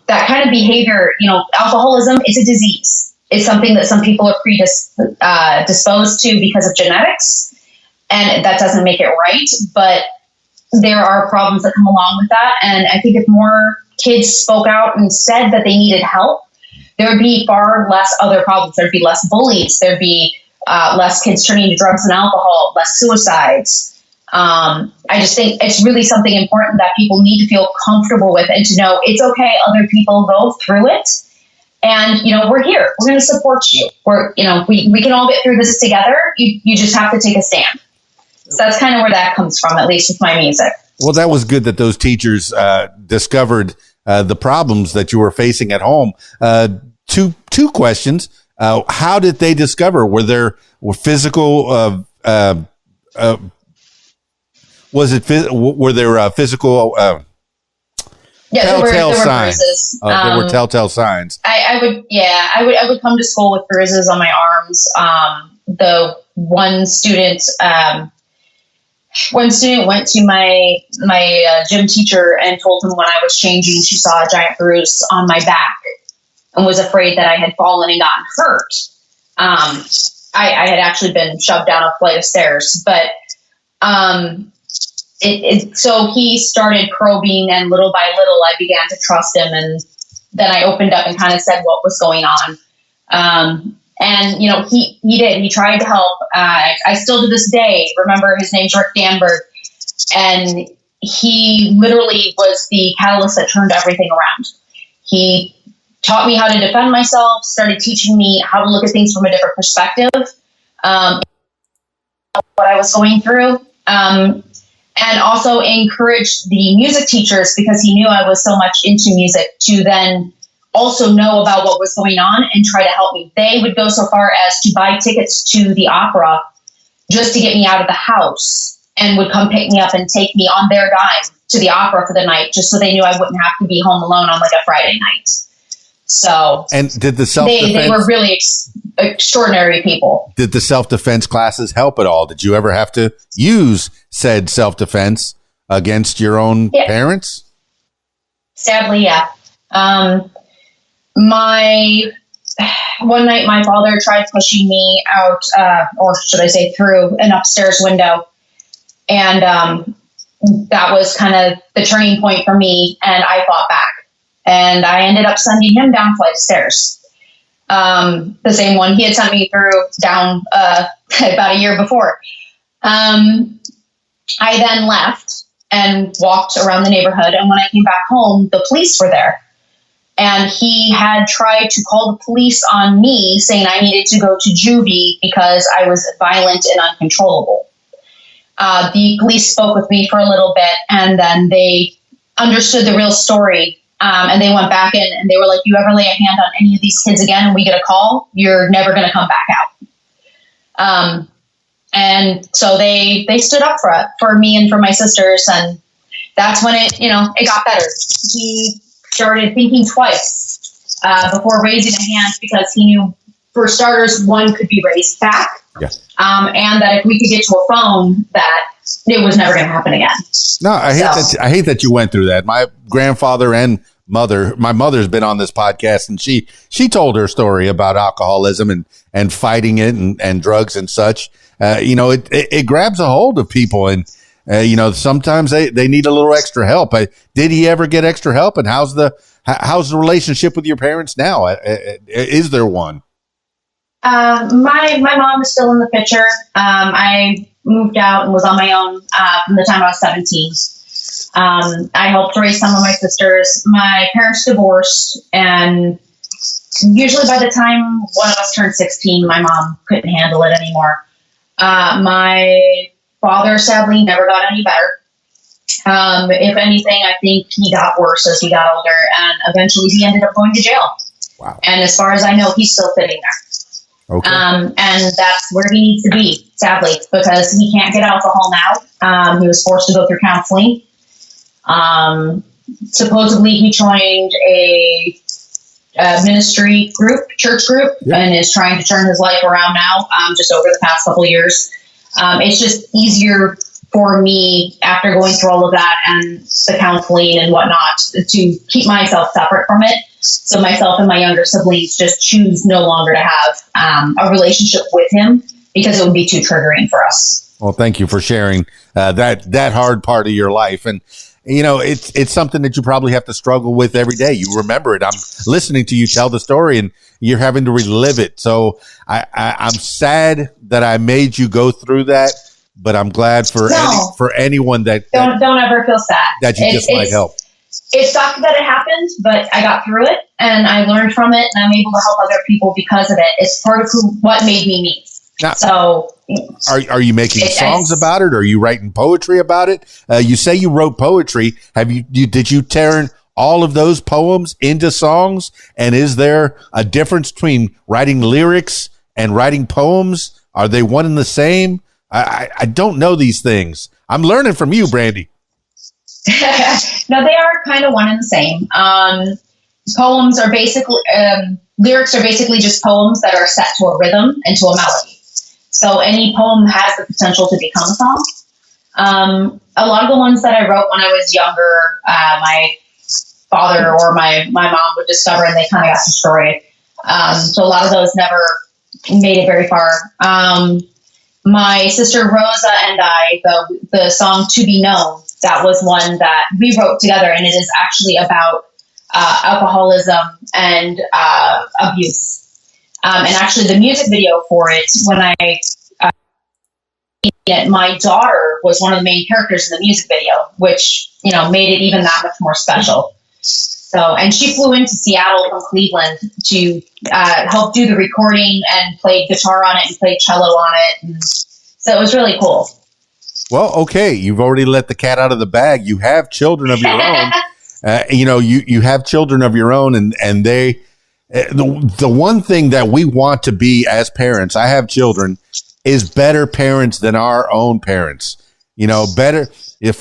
That kind of behavior, alcoholism is a disease. It's something that some people are predisposed to because of genetics, and that doesn't make it right. But there are problems that come along with that. And I think if more kids spoke out and said that they needed help, there would be far less other problems. There'd be less bullies. There'd be less kids turning to drugs and alcohol, less suicides. I just think it's really something important that people need to feel comfortable with, and to know it's okay. Other people go through it, and, we're here. We're going to support you. We can all get through this together. You just have to take a stand. So that's kind of where that comes from, at least with my music. Well, that was good that those teachers discovered the problems that you were facing at home. Two questions. How did they discover? Were there physical were there physical telltale signs? Bruises. There were telltale signs. I would come to school with bruises on my arms. The one student went to my gym teacher and told him when I was changing, she saw a giant bruise on my back and was afraid that I had fallen and gotten hurt. I had actually been shoved down a flight of stairs, but so he started probing, and little by little I began to trust him, and then I opened up and kind of said what was going on. And he did. He tried to help. I still to this day remember his name's Rick Danberg. And he literally was the catalyst that turned everything around. He taught me how to defend myself, started teaching me how to look at things from a different perspective, what I was going through, and also encouraged the music teachers, because he knew I was so much into music, to then also know about what was going on and try to help me. They would go so far as to buy tickets to the opera just to get me out of the house, and would come pick me up and take me on their dime to the opera for the night, just so they knew I wouldn't have to be home alone on like a Friday night. So, and did the self-defense, they were really extraordinary people. Did the self-defense classes help at all? Did you ever have to use said self-defense against your own parents? Sadly, yeah. One night my father tried pushing me out, or should I say through an upstairs window. And that was kind of the turning point for me, and I fought back. And I ended up sending him down a flight of stairs. The same one he had sent me down about a year before. I then left and walked around the neighborhood. And when I came back home, the police were there. And he had tried to call the police on me, saying I needed to go to juvie because I was violent and uncontrollable. The police spoke with me for a little bit, and then they understood the real story. And they went back in and they were like, you ever lay a hand on any of these kids again and we get a call, you're never going to come back out. And so they stood up for me and for my sisters. And that's when it got better. He started thinking twice before raising a hand, because he knew, for starters, one could be raised back. Yes. And that if we could get to a phone, that it was never going to happen again. No, I hate that you went through that. My grandfather and my mother's been on this podcast, and she told her story about alcoholism and fighting it and drugs and such. It grabs a hold of people, and sometimes they need a little extra help. Did he ever get extra help? And how's the relationship with your parents now? Is there one? My mom is still in the picture. I moved out and was on my own from the time I was 17. I helped raise some of my sisters. My parents divorced, and usually by the time one of us turned 16, my mom couldn't handle it anymore. My father sadly never got any better. If anything, I think he got worse as he got older, and eventually he ended up going to jail. Wow. And as far as I know, he's still sitting there. Okay. And that's where he needs to be, sadly, because he can't get alcohol now. He was forced to go through counseling. Supposedly he joined a ministry group, church group, and is trying to turn his life around now, just over the past couple of years. It's just easier for me, after going through all of that and the counseling and whatnot, to keep myself separate from it. So myself and my younger siblings just choose no longer to have a relationship with him, because it would be too triggering for us. Well, thank you for sharing that hard part of your life. And, it's something that you probably have to struggle with every day. You remember it. I'm listening to you tell the story, and you're having to relive it. So I'm sad that I made you go through that, but I'm glad for anyone that don't ever feel sad that you just might help. It sucked that it happened, but I got through it and I learned from it, and I'm able to help other people because of it. It's part of what made me me. Now, so, are you making songs about it? Or are you writing poetry about it? You say you wrote poetry. Did you turn all of those poems into songs? And is there a difference between writing lyrics and writing poems? Are they one and the same? I don't know these things. I'm learning from you, Brandi. No, they are kind of one and the same. Poems are basically, lyrics are basically just poems that are set to a rhythm and to a melody. So any poem has the potential to become a song. A lot of the ones that I wrote when I was younger, my father or my mom would discover, and they kind of got destroyed. So a lot of those never made it very far. My sister Rosa and I, the song To Be Known, that was one that we wrote together, and it is actually about alcoholism and abuse. And actually the music video for it, when I my daughter was one of the main characters in the music video, which, made it even that much more special. So, and she flew into Seattle from Cleveland to help do the recording and played guitar on it and played cello on it. And so it was really cool. Well, okay. You've already let the cat out of the bag. You have children of your own. You have children of your own, and they, the one thing that we want to be as parents, I have children, is better parents than our own parents. Better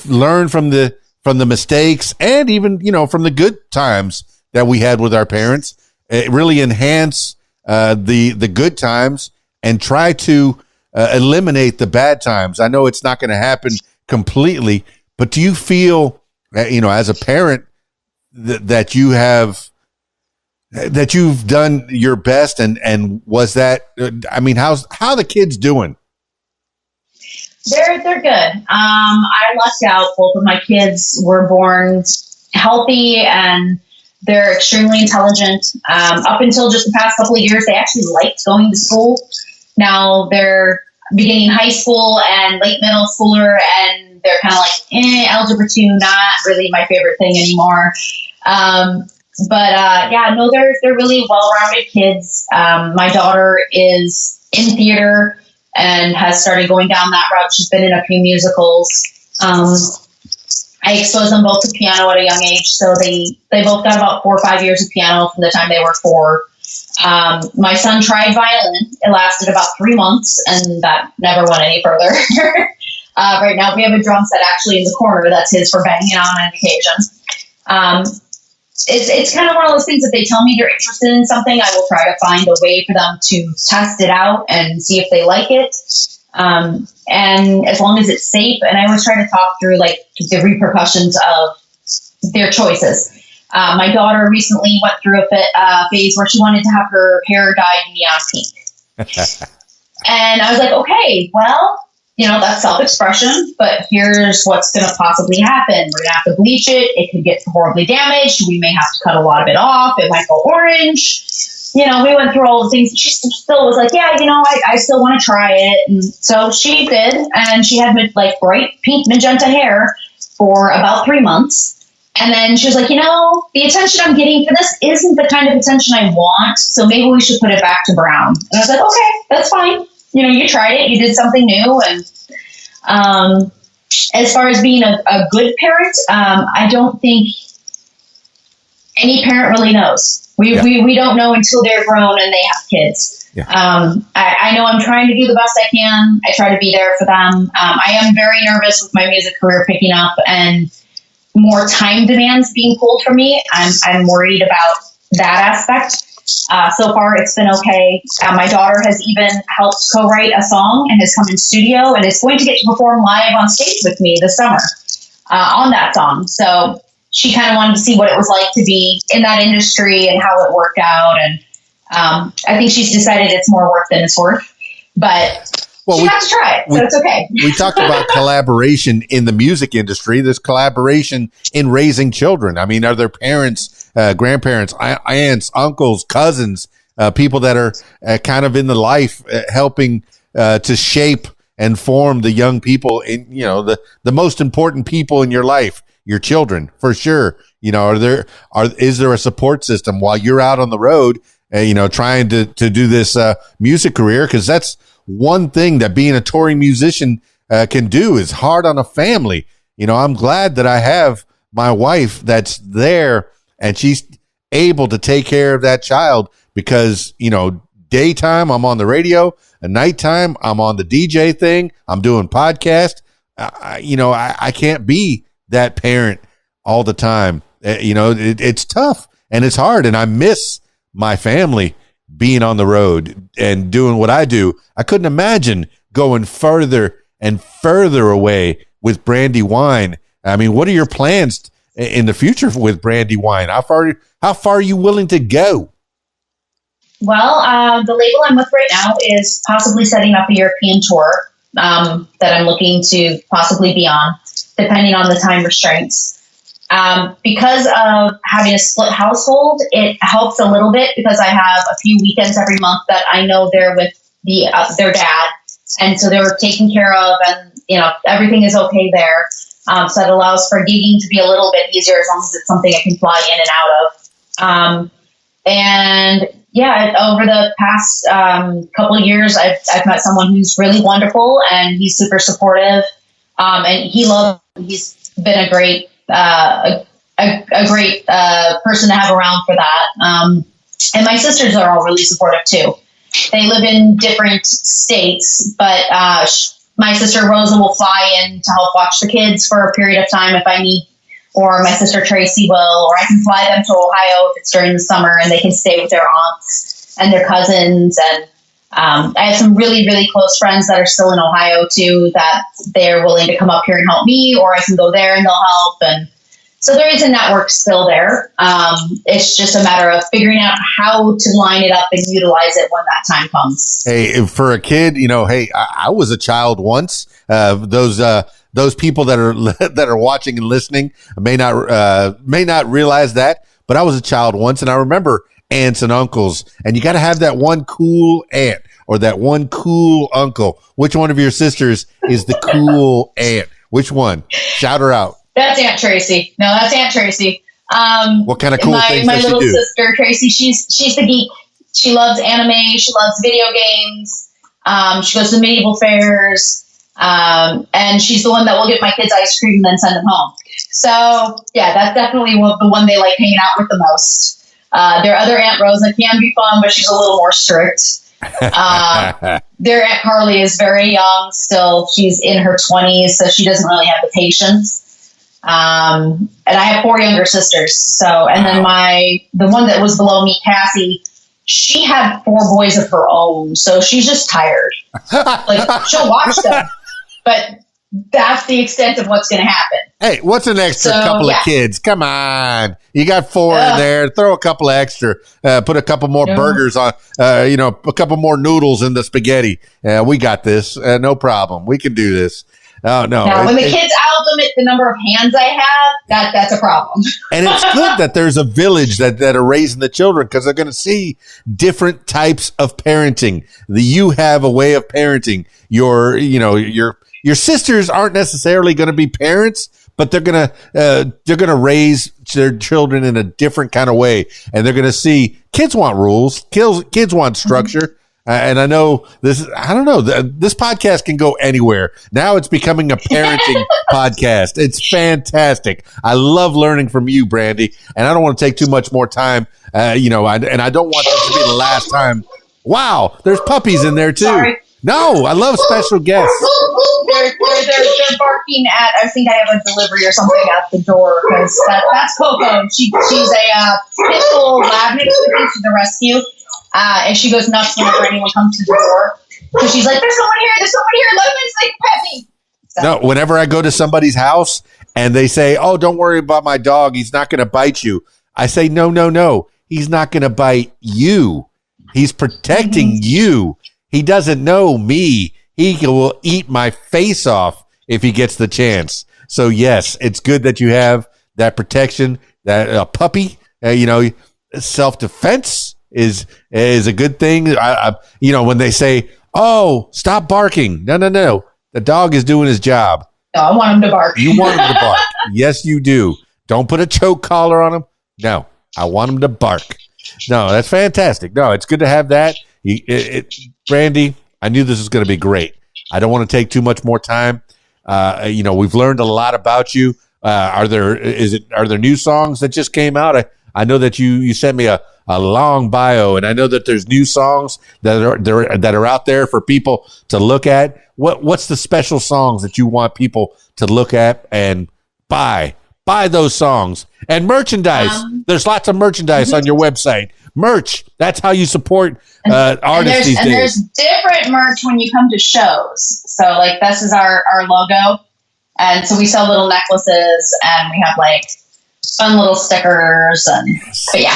learn from the mistakes and even, from the good times that we had with our parents. It really enhance the good times and try to eliminate the bad times. I know it's not going to happen completely, but do you feel, as a parent that you've done your best and was that, how the kids doing? They're good. I lucked out. Both of my kids were born healthy and they're extremely intelligent. Up until just the past couple of years, they actually liked going to school. Now they're beginning high school and late middle schooler, and they're kind of like, Algebra 2, not really my favorite thing anymore. They're really well-rounded kids. My daughter is in theater and has started going down that route. She's been in a few musicals. I exposed them both to piano at a young age, so they both got about 4 or 5 years of piano from the time they were 4. My son tried violin. It lasted about 3 months, and that never went any further. Right now, we have a drum set actually in the corner that's his for banging on occasion. It's kind of one of those things that they tell me they're interested in something, I will try to find a way for them to test it out and see if they like it. And as long as it's safe, and I always try to talk through the repercussions of their choices. My daughter recently went through a phase where she wanted to have her hair dyed neon pink. And I was like, okay, well, that's self-expression, but here's what's going to possibly happen. We're going to have to bleach it. It could get horribly damaged. We may have to cut a lot of it off. It might go orange. We went through all the things. She still was like, yeah, I still want to try it. And so she did. And she had bright pink magenta hair for about 3 months. And then she was like, the attention I'm getting for this isn't the kind of attention I want. So maybe we should put it back to brown. And I was like, okay, that's fine. You tried it, you did something new. And as far as being a good parent, I don't think any parent really knows. We don't know until they're grown and they have kids. Yeah. I know I'm trying to do the best I can. I try to be there for them. I am very nervous with my music career picking up and more time demands being pulled from me. I'm worried about that aspect. So far, it's been okay. My daughter has even helped co-write a song and has come in studio and is going to get to perform live on stage with me this summer on that song. So she kind of wanted to see what it was like to be in that industry and how it worked out. And I think she's decided it's more work than it's worth. But she has to try it, so it's okay. We talked about collaboration in the music industry. There's collaboration in raising children. I mean, are there parents, grandparents, aunts, uncles, cousins, people that are kind of in the life helping to shape and form the young people in, the most important people in your life, your children, for sure. Is there a support system while you're out on the road, trying to do this music career? Because that's one thing that being a touring musician can do, is hard on a family. I'm glad that I have my wife that's there and she's able to take care of that child because, daytime I'm on the radio, at nighttime I'm on the DJ thing, I'm doing podcast. I can't be that parent all the time. It's tough and it's hard, and I miss my family being on the road and doing what I do. I couldn't imagine going further and further away with BrandiWyne. I mean, what are your plans in the future with BrandiWyne? How far are you willing to go? Well, the label I'm with right now is possibly setting up a European tour that I'm looking to possibly be on, depending on the time restraints. Because of having a split household, it helps a little bit because I have a few weekends every month that I know they're with their dad. And so they were taken care of, and, everything is okay there. So it allows for gigging to be a little bit easier as long as it's something I can fly in and out of. And yeah, over the past couple of years, I've met someone who's really wonderful, and he's super supportive. And he's been a great person to have around for that. And my sisters are all really supportive too. They live in different states, but my sister Rosa will fly in to help watch the kids for a period of time if I need, or my sister Tracy will, or I can fly them to Ohio if it's during the summer and they can stay with their aunts and their cousins. And I have some really, really close friends that are still in Ohio too, that they're willing to come up here and help me, or I can go there and they'll help. And so there is a network still there. It's just a matter of figuring out how to line it up and utilize it when that time comes. Hey, for a kid, I was a child once. Those people that are watching and listening may not realize that, but I was a child once, and I remember aunts and uncles, and you got to have that one cool aunt or that one cool uncle. Which one of your sisters is the cool aunt? Which one? Shout her out. That's Aunt Tracy. No, that's Aunt Tracy. What kind of cool things does she do? My little sister Tracy, she's the geek. She loves anime. She loves video games. She goes to medieval fairs. And she's the one that will give my kids ice cream and then send them home. So yeah, that's definitely the one they like hanging out with the most. Their other Aunt Rosa can be fun, but she's a little more strict. Their Aunt Carly is very young still. She's in her 20s, so she doesn't really have the patience. And I have 4 younger sisters. So, and then the one that was below me, Cassie, she had 4 boys of her own. So she's just tired. Like, she'll watch them, but that's the extent of what's going to happen. Hey, what's an extra couple of kids? Come on. You got 4 in there. Throw a couple extra. Put a couple more burgers on, a couple more noodles in the spaghetti. We got this. No problem. We can do this. Oh, no. Now, when the kids outlimit the number of hands I have, that's a problem. And it's good that there's a village that are raising the children, because they're going to see different types of parenting. You have a way of parenting. Your sisters aren't necessarily going to be parents, but they're going to raise their children in a different kind of way. And they're going to see kids want rules. Kids want structure. And I know this podcast can go anywhere. Now it's becoming a parenting podcast. It's fantastic. I love learning from you, Brandi. And I don't want to take too much more time. I don't want this to be the last time. Wow, there's puppies in there too. Sorry. No, I love special guests. They're barking at. I think I have a delivery or something at the door, because that's Coco. She's a pit bull lab mix with me to the rescue. And she goes nuts whenever anyone comes to the door. So she's like, there's someone here, let them in so they can pet me. So. No, whenever I go to somebody's house and they say, oh, don't worry about my dog, he's not going to bite you. I say, no, he's not going to bite you. He's protecting you. He doesn't know me. He will eat my face off if he gets the chance. So yes, it's good that you have that protection, that puppy, self-defense is a good thing. When they say, oh, stop barking. No. The dog is doing his job. No, I want him to bark. You want him to bark. Yes, you do. Don't put a choke collar on him. No, I want him to bark. No, that's fantastic. No, it's good to have that. Brandi, I knew this was going to be great. I don't want to take too much more time. We've learned a lot about you. Are there new songs that just came out? I know that you sent me a long bio, and I know that there's new songs that are out there for people to look at. What's the special songs that you want people to look at and buy those songs? And merchandise. There's lots of merchandise on your website. Merch. That's how you support artists these days. And there's different merch when you come to shows. So like this is our logo. And so we sell little necklaces, and we have like fun little stickers. But yeah.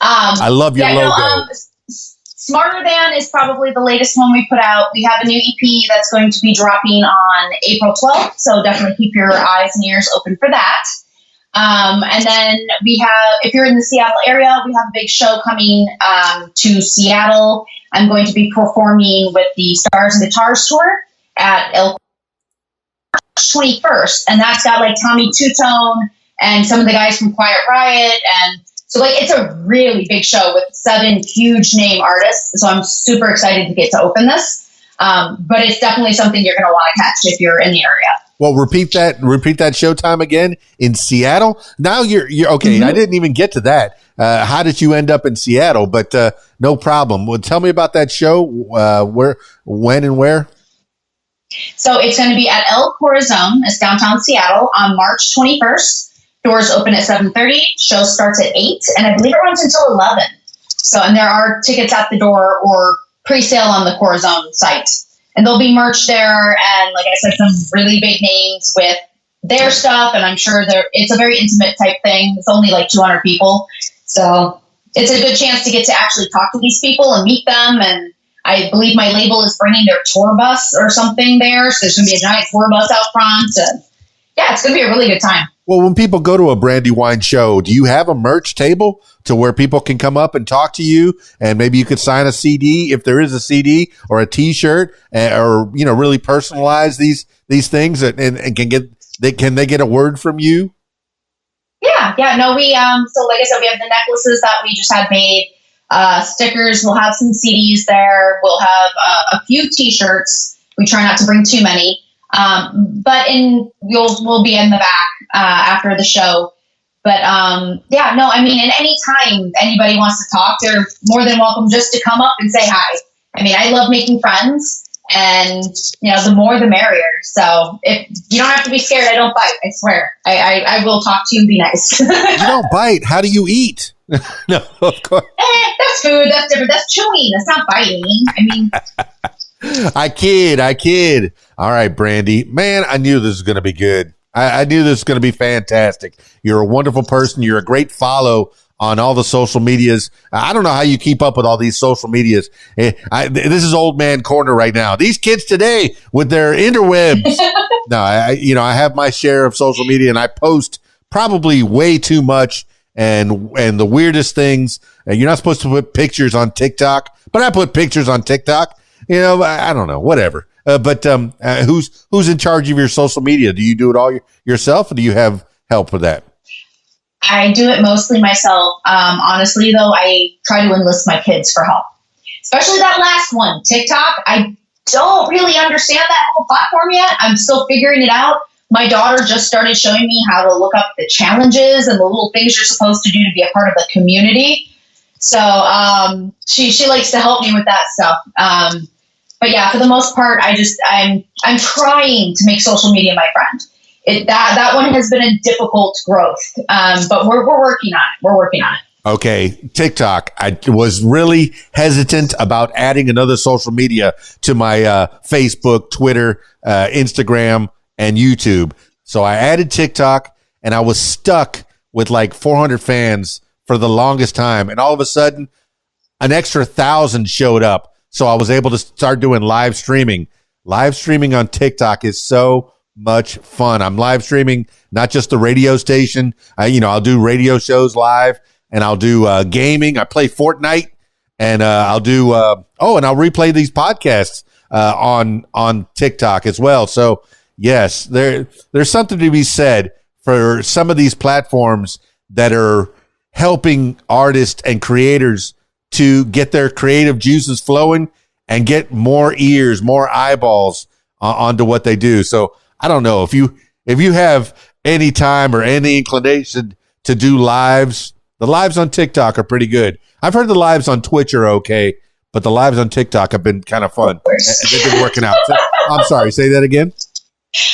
I love your logo. Smarter Than is probably the latest one we put out. We have a new EP that's going to be dropping on April 12th. So definitely keep your eyes and ears open for that. And then we have, if you're in the Seattle area, we have a big show coming to Seattle I'm going to be performing with the Stars and Guitars tour at March 21st. And that's got like Tommy Two-Tone and some of the guys from Quiet Riot. And so like, it's a really big show with 7 huge name artists. So I'm super excited to get to open this. But it's definitely something you're going to want to catch if you're in the area. Well, repeat that showtime again in Seattle. Now you're okay. I didn't even get to that. How did you end up in Seattle? But no problem. Well, tell me about that show. Where, when, and where? So it's going to be at El Corazon, it's downtown Seattle, on March 21st. Doors open at 7:30. Show starts at 8, and I believe it runs until 11. So, and there are tickets at the door or pre-sale on the Corazon site. And there'll be merch there, and like I said, some really big names with their stuff, and I'm sure it's a very intimate type thing. It's only like 200 people. So it's a good chance to get to actually talk to these people and meet them. And I believe my label is bringing their tour bus or something there. So there's going to be a giant tour bus out front. And yeah, it's going to be a really good time. Well, when people go to a BrandiWyne show, do you have a merch table to where people can come up and talk to you, and maybe you could sign a CD if there is a CD, or a T-shirt, or really personalize these things, and can they get a word from you? Yeah. No, we so like I said, we have the necklaces that we just had made, stickers. We'll have some CDs there. We'll have a few T-shirts. We try not to bring too many. But we'll be in the back after the show. But I mean, and any time anybody wants to talk, they're more than welcome just to come up and say hi. I mean, I love making friends, and the more the merrier. So if you don't have to be scared, I don't bite. I swear, I will talk to you and be nice. You don't bite. How do you eat? No, of course. That's food. That's different. That's chewing. That's not biting. I mean. I kid. All right, Brandi. Man, I knew this was going to be good. I knew this was going to be fantastic. You're a wonderful person. You're a great follow on all the social medias. I don't know how you keep up with all these social medias. This is old man corner right now. These kids today with their interwebs. No, I have my share of social media, and I post probably way too much and the weirdest things. You're not supposed to put pictures on TikTok, but I put pictures on TikTok. I don't know, whatever. But who's in charge of your social media? Do you do it all yourself, or do you have help with that? I do it mostly myself. Honestly, though, I try to enlist my kids for help, especially that last one, TikTok. I don't really understand that whole platform yet. I'm still figuring it out. My daughter just started showing me how to look up the challenges and the little things you're supposed to do to be a part of the community. So she likes to help me with that stuff. But yeah, for the most part, I'm trying to make social media my friend. That one has been a difficult growth, but we're working on it. We're working on it. Okay, TikTok. I was really hesitant about adding another social media to my Facebook, Twitter, Instagram, and YouTube. So I added TikTok, and I was stuck with like 400 fans for the longest time. And all of a sudden, an extra 1,000 showed up. So I was able to start doing live streaming. Live streaming on TikTok is so much fun. I'm live streaming not just the radio station. I'll do radio shows live, and I'll do gaming. I play Fortnite, and I'll do and I'll replay these podcasts on TikTok as well. So yes, there's something to be said for some of these platforms that are helping artists and creators to get their creative juices flowing and get more ears, more eyeballs onto what they do. So I don't know if you have any time or any inclination to do lives. The lives on TikTok are pretty good. I've heard the lives on Twitch are okay, but the lives on TikTok have been kind of fun. They've been working out. So, I'm sorry. Say that again.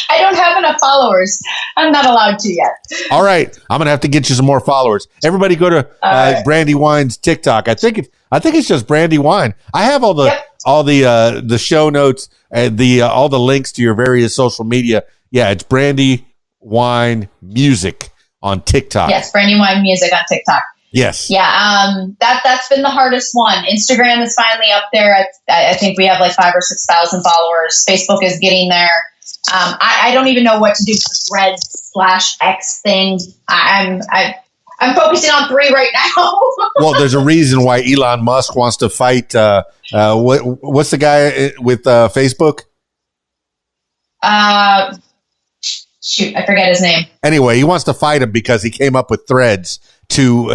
I don't have enough followers. I'm not allowed to yet. All right. I'm going to have to get you some more followers. Everybody go to BrandiWyne's TikTok. I think it's just BrandiWyne. I have all the show notes and all the links to your various social media. Yeah, it's BrandiWyne Music on TikTok. Yes, BrandiWyne Music on TikTok. Yes. Yeah, that's been the hardest one. Instagram is finally up there. I think we have like 5,000 or 6,000 followers. Facebook is getting there. I don't even know what to do with the Threads /X thing. I I'm focusing on 3 right now. Well, there's a reason why Elon Musk wants to fight. What's the guy with Facebook? Shoot, I forget his name. Anyway, he wants to fight him because he came up with threads to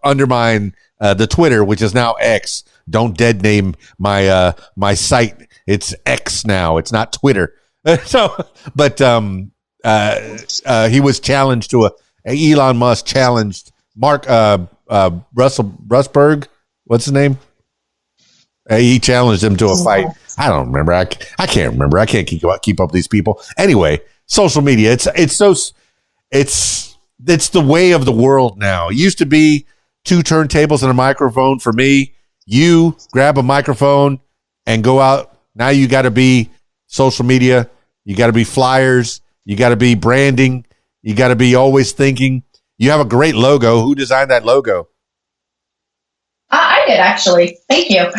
undermine the Twitter, which is now X. Don't dead name my my site. It's X now. It's not Twitter. He was challenged to Elon Musk challenged Mark Russberg. What's his name? He challenged him to a fight. I don't remember. I can't remember. I can't keep up with these people. Anyway, social media. It's the way of the world now. It used to be 2 turntables and a microphone for me. You grab a microphone and go out. Now you got to be social media. You got to be flyers. You got to be branding. You got to be always thinking. You have a great logo. Who designed that logo? I did, actually. Thank you.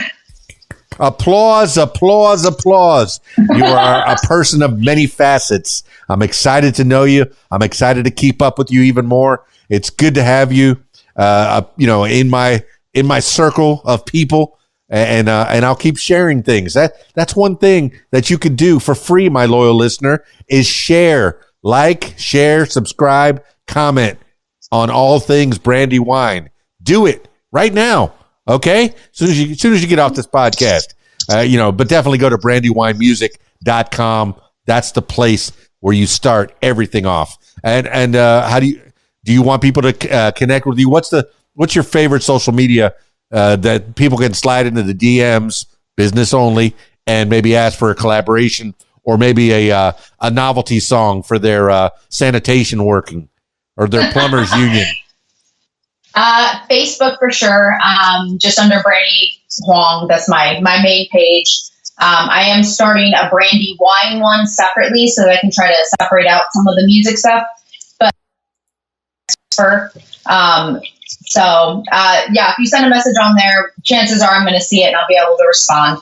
Applause, applause, applause. You are a person of many facets. I'm excited to know you. I'm excited to keep up with you even more. It's good to have you, in my circle of people, and I'll keep sharing things. That's one thing that you could do for free, my loyal listener, is share, share, subscribe, comment on all things BrandiWyne. Do it right now. Okay, as soon as you get off this podcast, but definitely go to BrandiWyneMusic.com. That's the place where you start everything off. And how do you want people to connect with you? What's your favorite social media that people can slide into the DMs, business only, and maybe ask for a collaboration or maybe a novelty song for their sanitation working or their plumbers union? Facebook for sure. Just under Brandi Huang. That's my main page. I am starting a Brandi-Wine one separately so that I can try to separate out some of the music stuff. But if you send a message on there, chances are I'm going to see it and I'll be able to respond.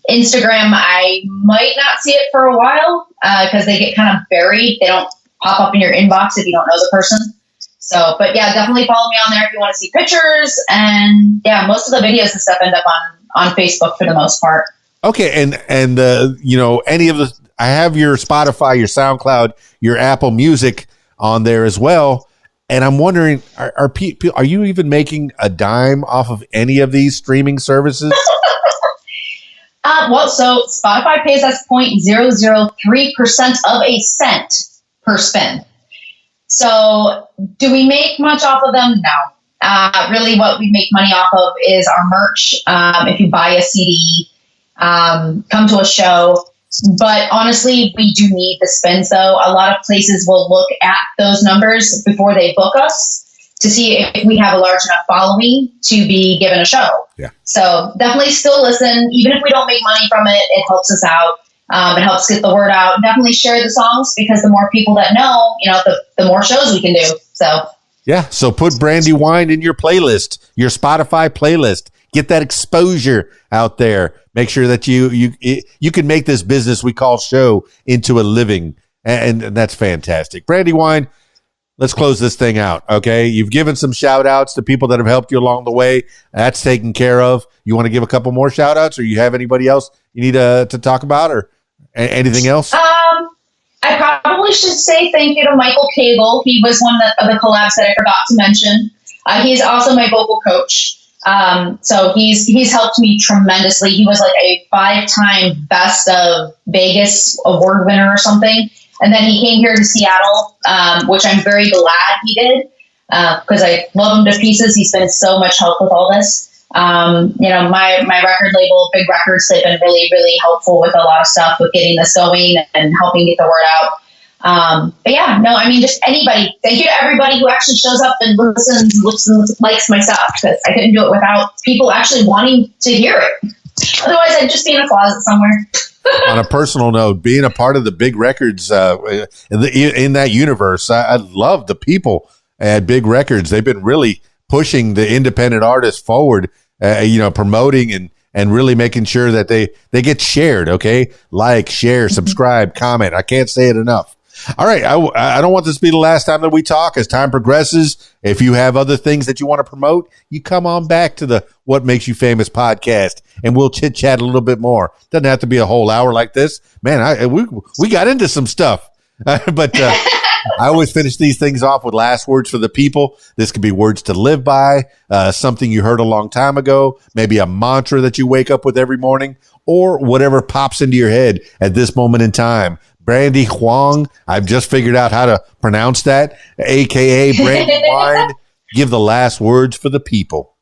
Instagram, I might not see it for a while because they get kind of buried. They don't pop up in your inbox if you don't know the person. So, but yeah, definitely follow me on there if you want to see pictures. And yeah, most of the videos and stuff end up on Facebook for the most part. Okay. And any of the, I have your Spotify, your SoundCloud, your Apple Music on there as well. And I'm wondering, are you even making a dime off of any of these streaming services? So Spotify pays us 0.003% of a cent per spin. So do we make much off of them? No. Really what we make money off of is our merch. If you buy a CD, come to a show. But honestly, we do need the spins, though. A lot of places will look at those numbers before they book us to see if we have a large enough following to be given a show. Yeah. So definitely still listen. Even if we don't make money from it, it helps us out. It helps get the word out. Definitely share the songs because the more people that know, the more shows we can do. So yeah. So put BrandiWyne in your playlist, your Spotify playlist. Get that exposure out there. Make sure that you can make this business we call show into a living, and that's fantastic. BrandiWyne, let's close this thing out. Okay, you've given some shout outs to people that have helped you along the way. That's taken care of. You want to give a couple more shout outs, or you have anybody else you need to talk about, or anything else? I probably should say thank you to Michael Cagle. He was one of the collabs that I forgot to mention. He's also my vocal coach. So he's helped me tremendously. He was like a 5-time Best of Vegas award winner or something. And then he came here to Seattle, which I'm very glad he did, because I love him to pieces. He's been so much help with all this. My record label, Big Records, they've been really, really helpful with a lot of stuff with getting this going and helping get the word out. Just anybody. Thank you to everybody who actually shows up and listens, likes my stuff, because I couldn't do it without people actually wanting to hear it. Otherwise, I'd just be in a closet somewhere. On a personal note, being a part of the Big Records in that universe, I love the people at Big Records. They've been really pushing the independent artists forward, promoting and really making sure that they get shared. Okay, like, share, subscribe, comment. I can't say it enough. All right. I don't want this to be the last time that we talk. As time progresses, if you have other things that you want to promote, you come on back to the What Makes You Famous podcast, and we'll chit chat a little bit more. Doesn't have to be a whole hour like this. Man, we got into some stuff, but I always finish these things off with last words for the people. This could be words to live by, something you heard a long time ago, maybe a mantra that you wake up with every morning, or whatever pops into your head at this moment in time. Brandi Huang, I've just figured out how to pronounce that, a.k.a. BrandiWyne. Give the last words for the people.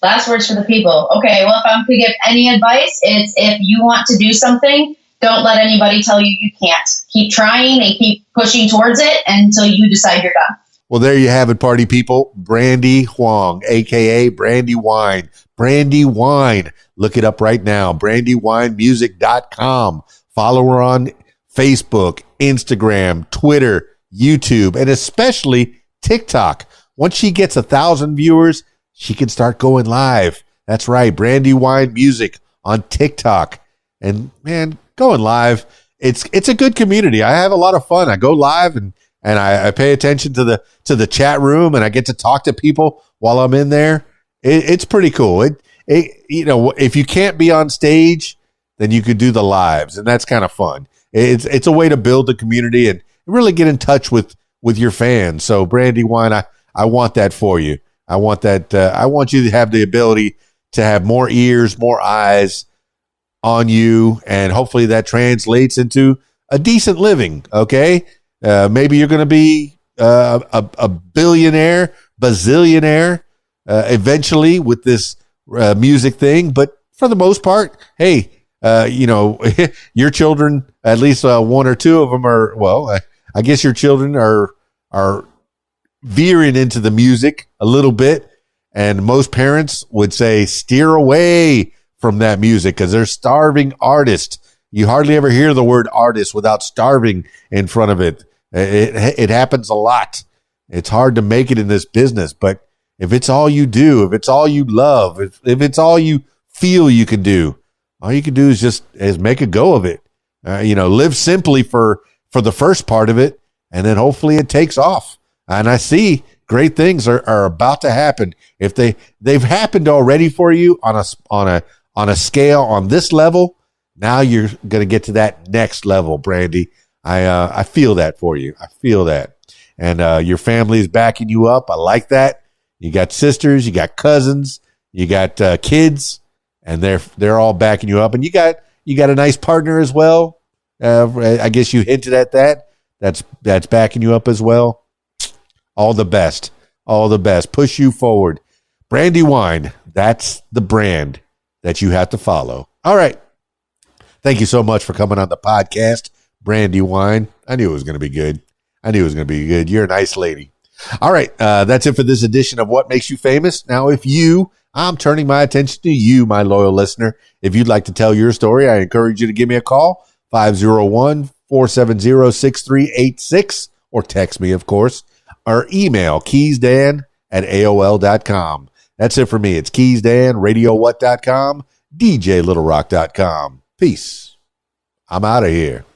Last words for the people. Okay, well, if I'm to give any advice, it's if you want to do something, don't let anybody tell you you can't. Keep trying and keep pushing towards it until you decide you're done. Well, there you have it, party people. Brandi Huang, a.k.a. BrandiWyne. BrandiWyne. Look it up right now. BrandiWynemusic.com. Follow her on Facebook, Instagram, Twitter, YouTube, and especially TikTok. Once she gets 1,000 viewers, she can start going live. That's right. BrandiWyne Music on TikTok. And man, going live, it's a good community. I have a lot of fun. I go live and I pay attention to the chat room, and I get to talk to people while I'm in there. It's pretty cool. If you can't be on stage, then you could do the lives, and that's kind of fun. It's a way to build the community and really get in touch with your fans. So BrandiWyne, I want that for you. I want that. I want you to have the ability to have more ears, more eyes on you, and hopefully that translates into a decent living. Okay, maybe you're going to be a billionaire, bazillionaire eventually with this music thing, but for the most part, hey. Your children, at least one or two of them are, well, I guess your children are veering into the music a little bit. And most parents would say, steer away from that music because they're starving artists. You hardly ever hear the word artist without starving in front of it. It happens a lot. It's hard to make it in this business, but if it's all you do, if it's all you love, if it's all you feel you can do, all you can do is make a go of it. Live simply for the first part of it, and then hopefully it takes off. And I see great things are about to happen. If they've happened already for you on a scale on this level, now you're going to get to that next level, Brandi. I feel that for you. I feel that, and your family is backing you up. I like that. You got sisters, you got cousins, you got kids. And they're all backing you up, and you got a nice partner as well. I guess you hinted at that. That's backing you up as well. All the best, all the best. Push you forward, BrandiWyne. That's the brand that you have to follow. All right. Thank you so much for coming on the podcast, BrandiWyne. I knew it was going to be good. You're a nice lady. All right. That's it for this edition of What Makes You Famous. Now, I'm turning my attention to you, my loyal listener. If you'd like to tell your story, I encourage you to give me a call, 501-470-6386, or text me, of course, or email keysdan@aol.com. That's it for me. It's keysdan, radiowhat.com, djlittlerock.com. Peace. I'm out of here.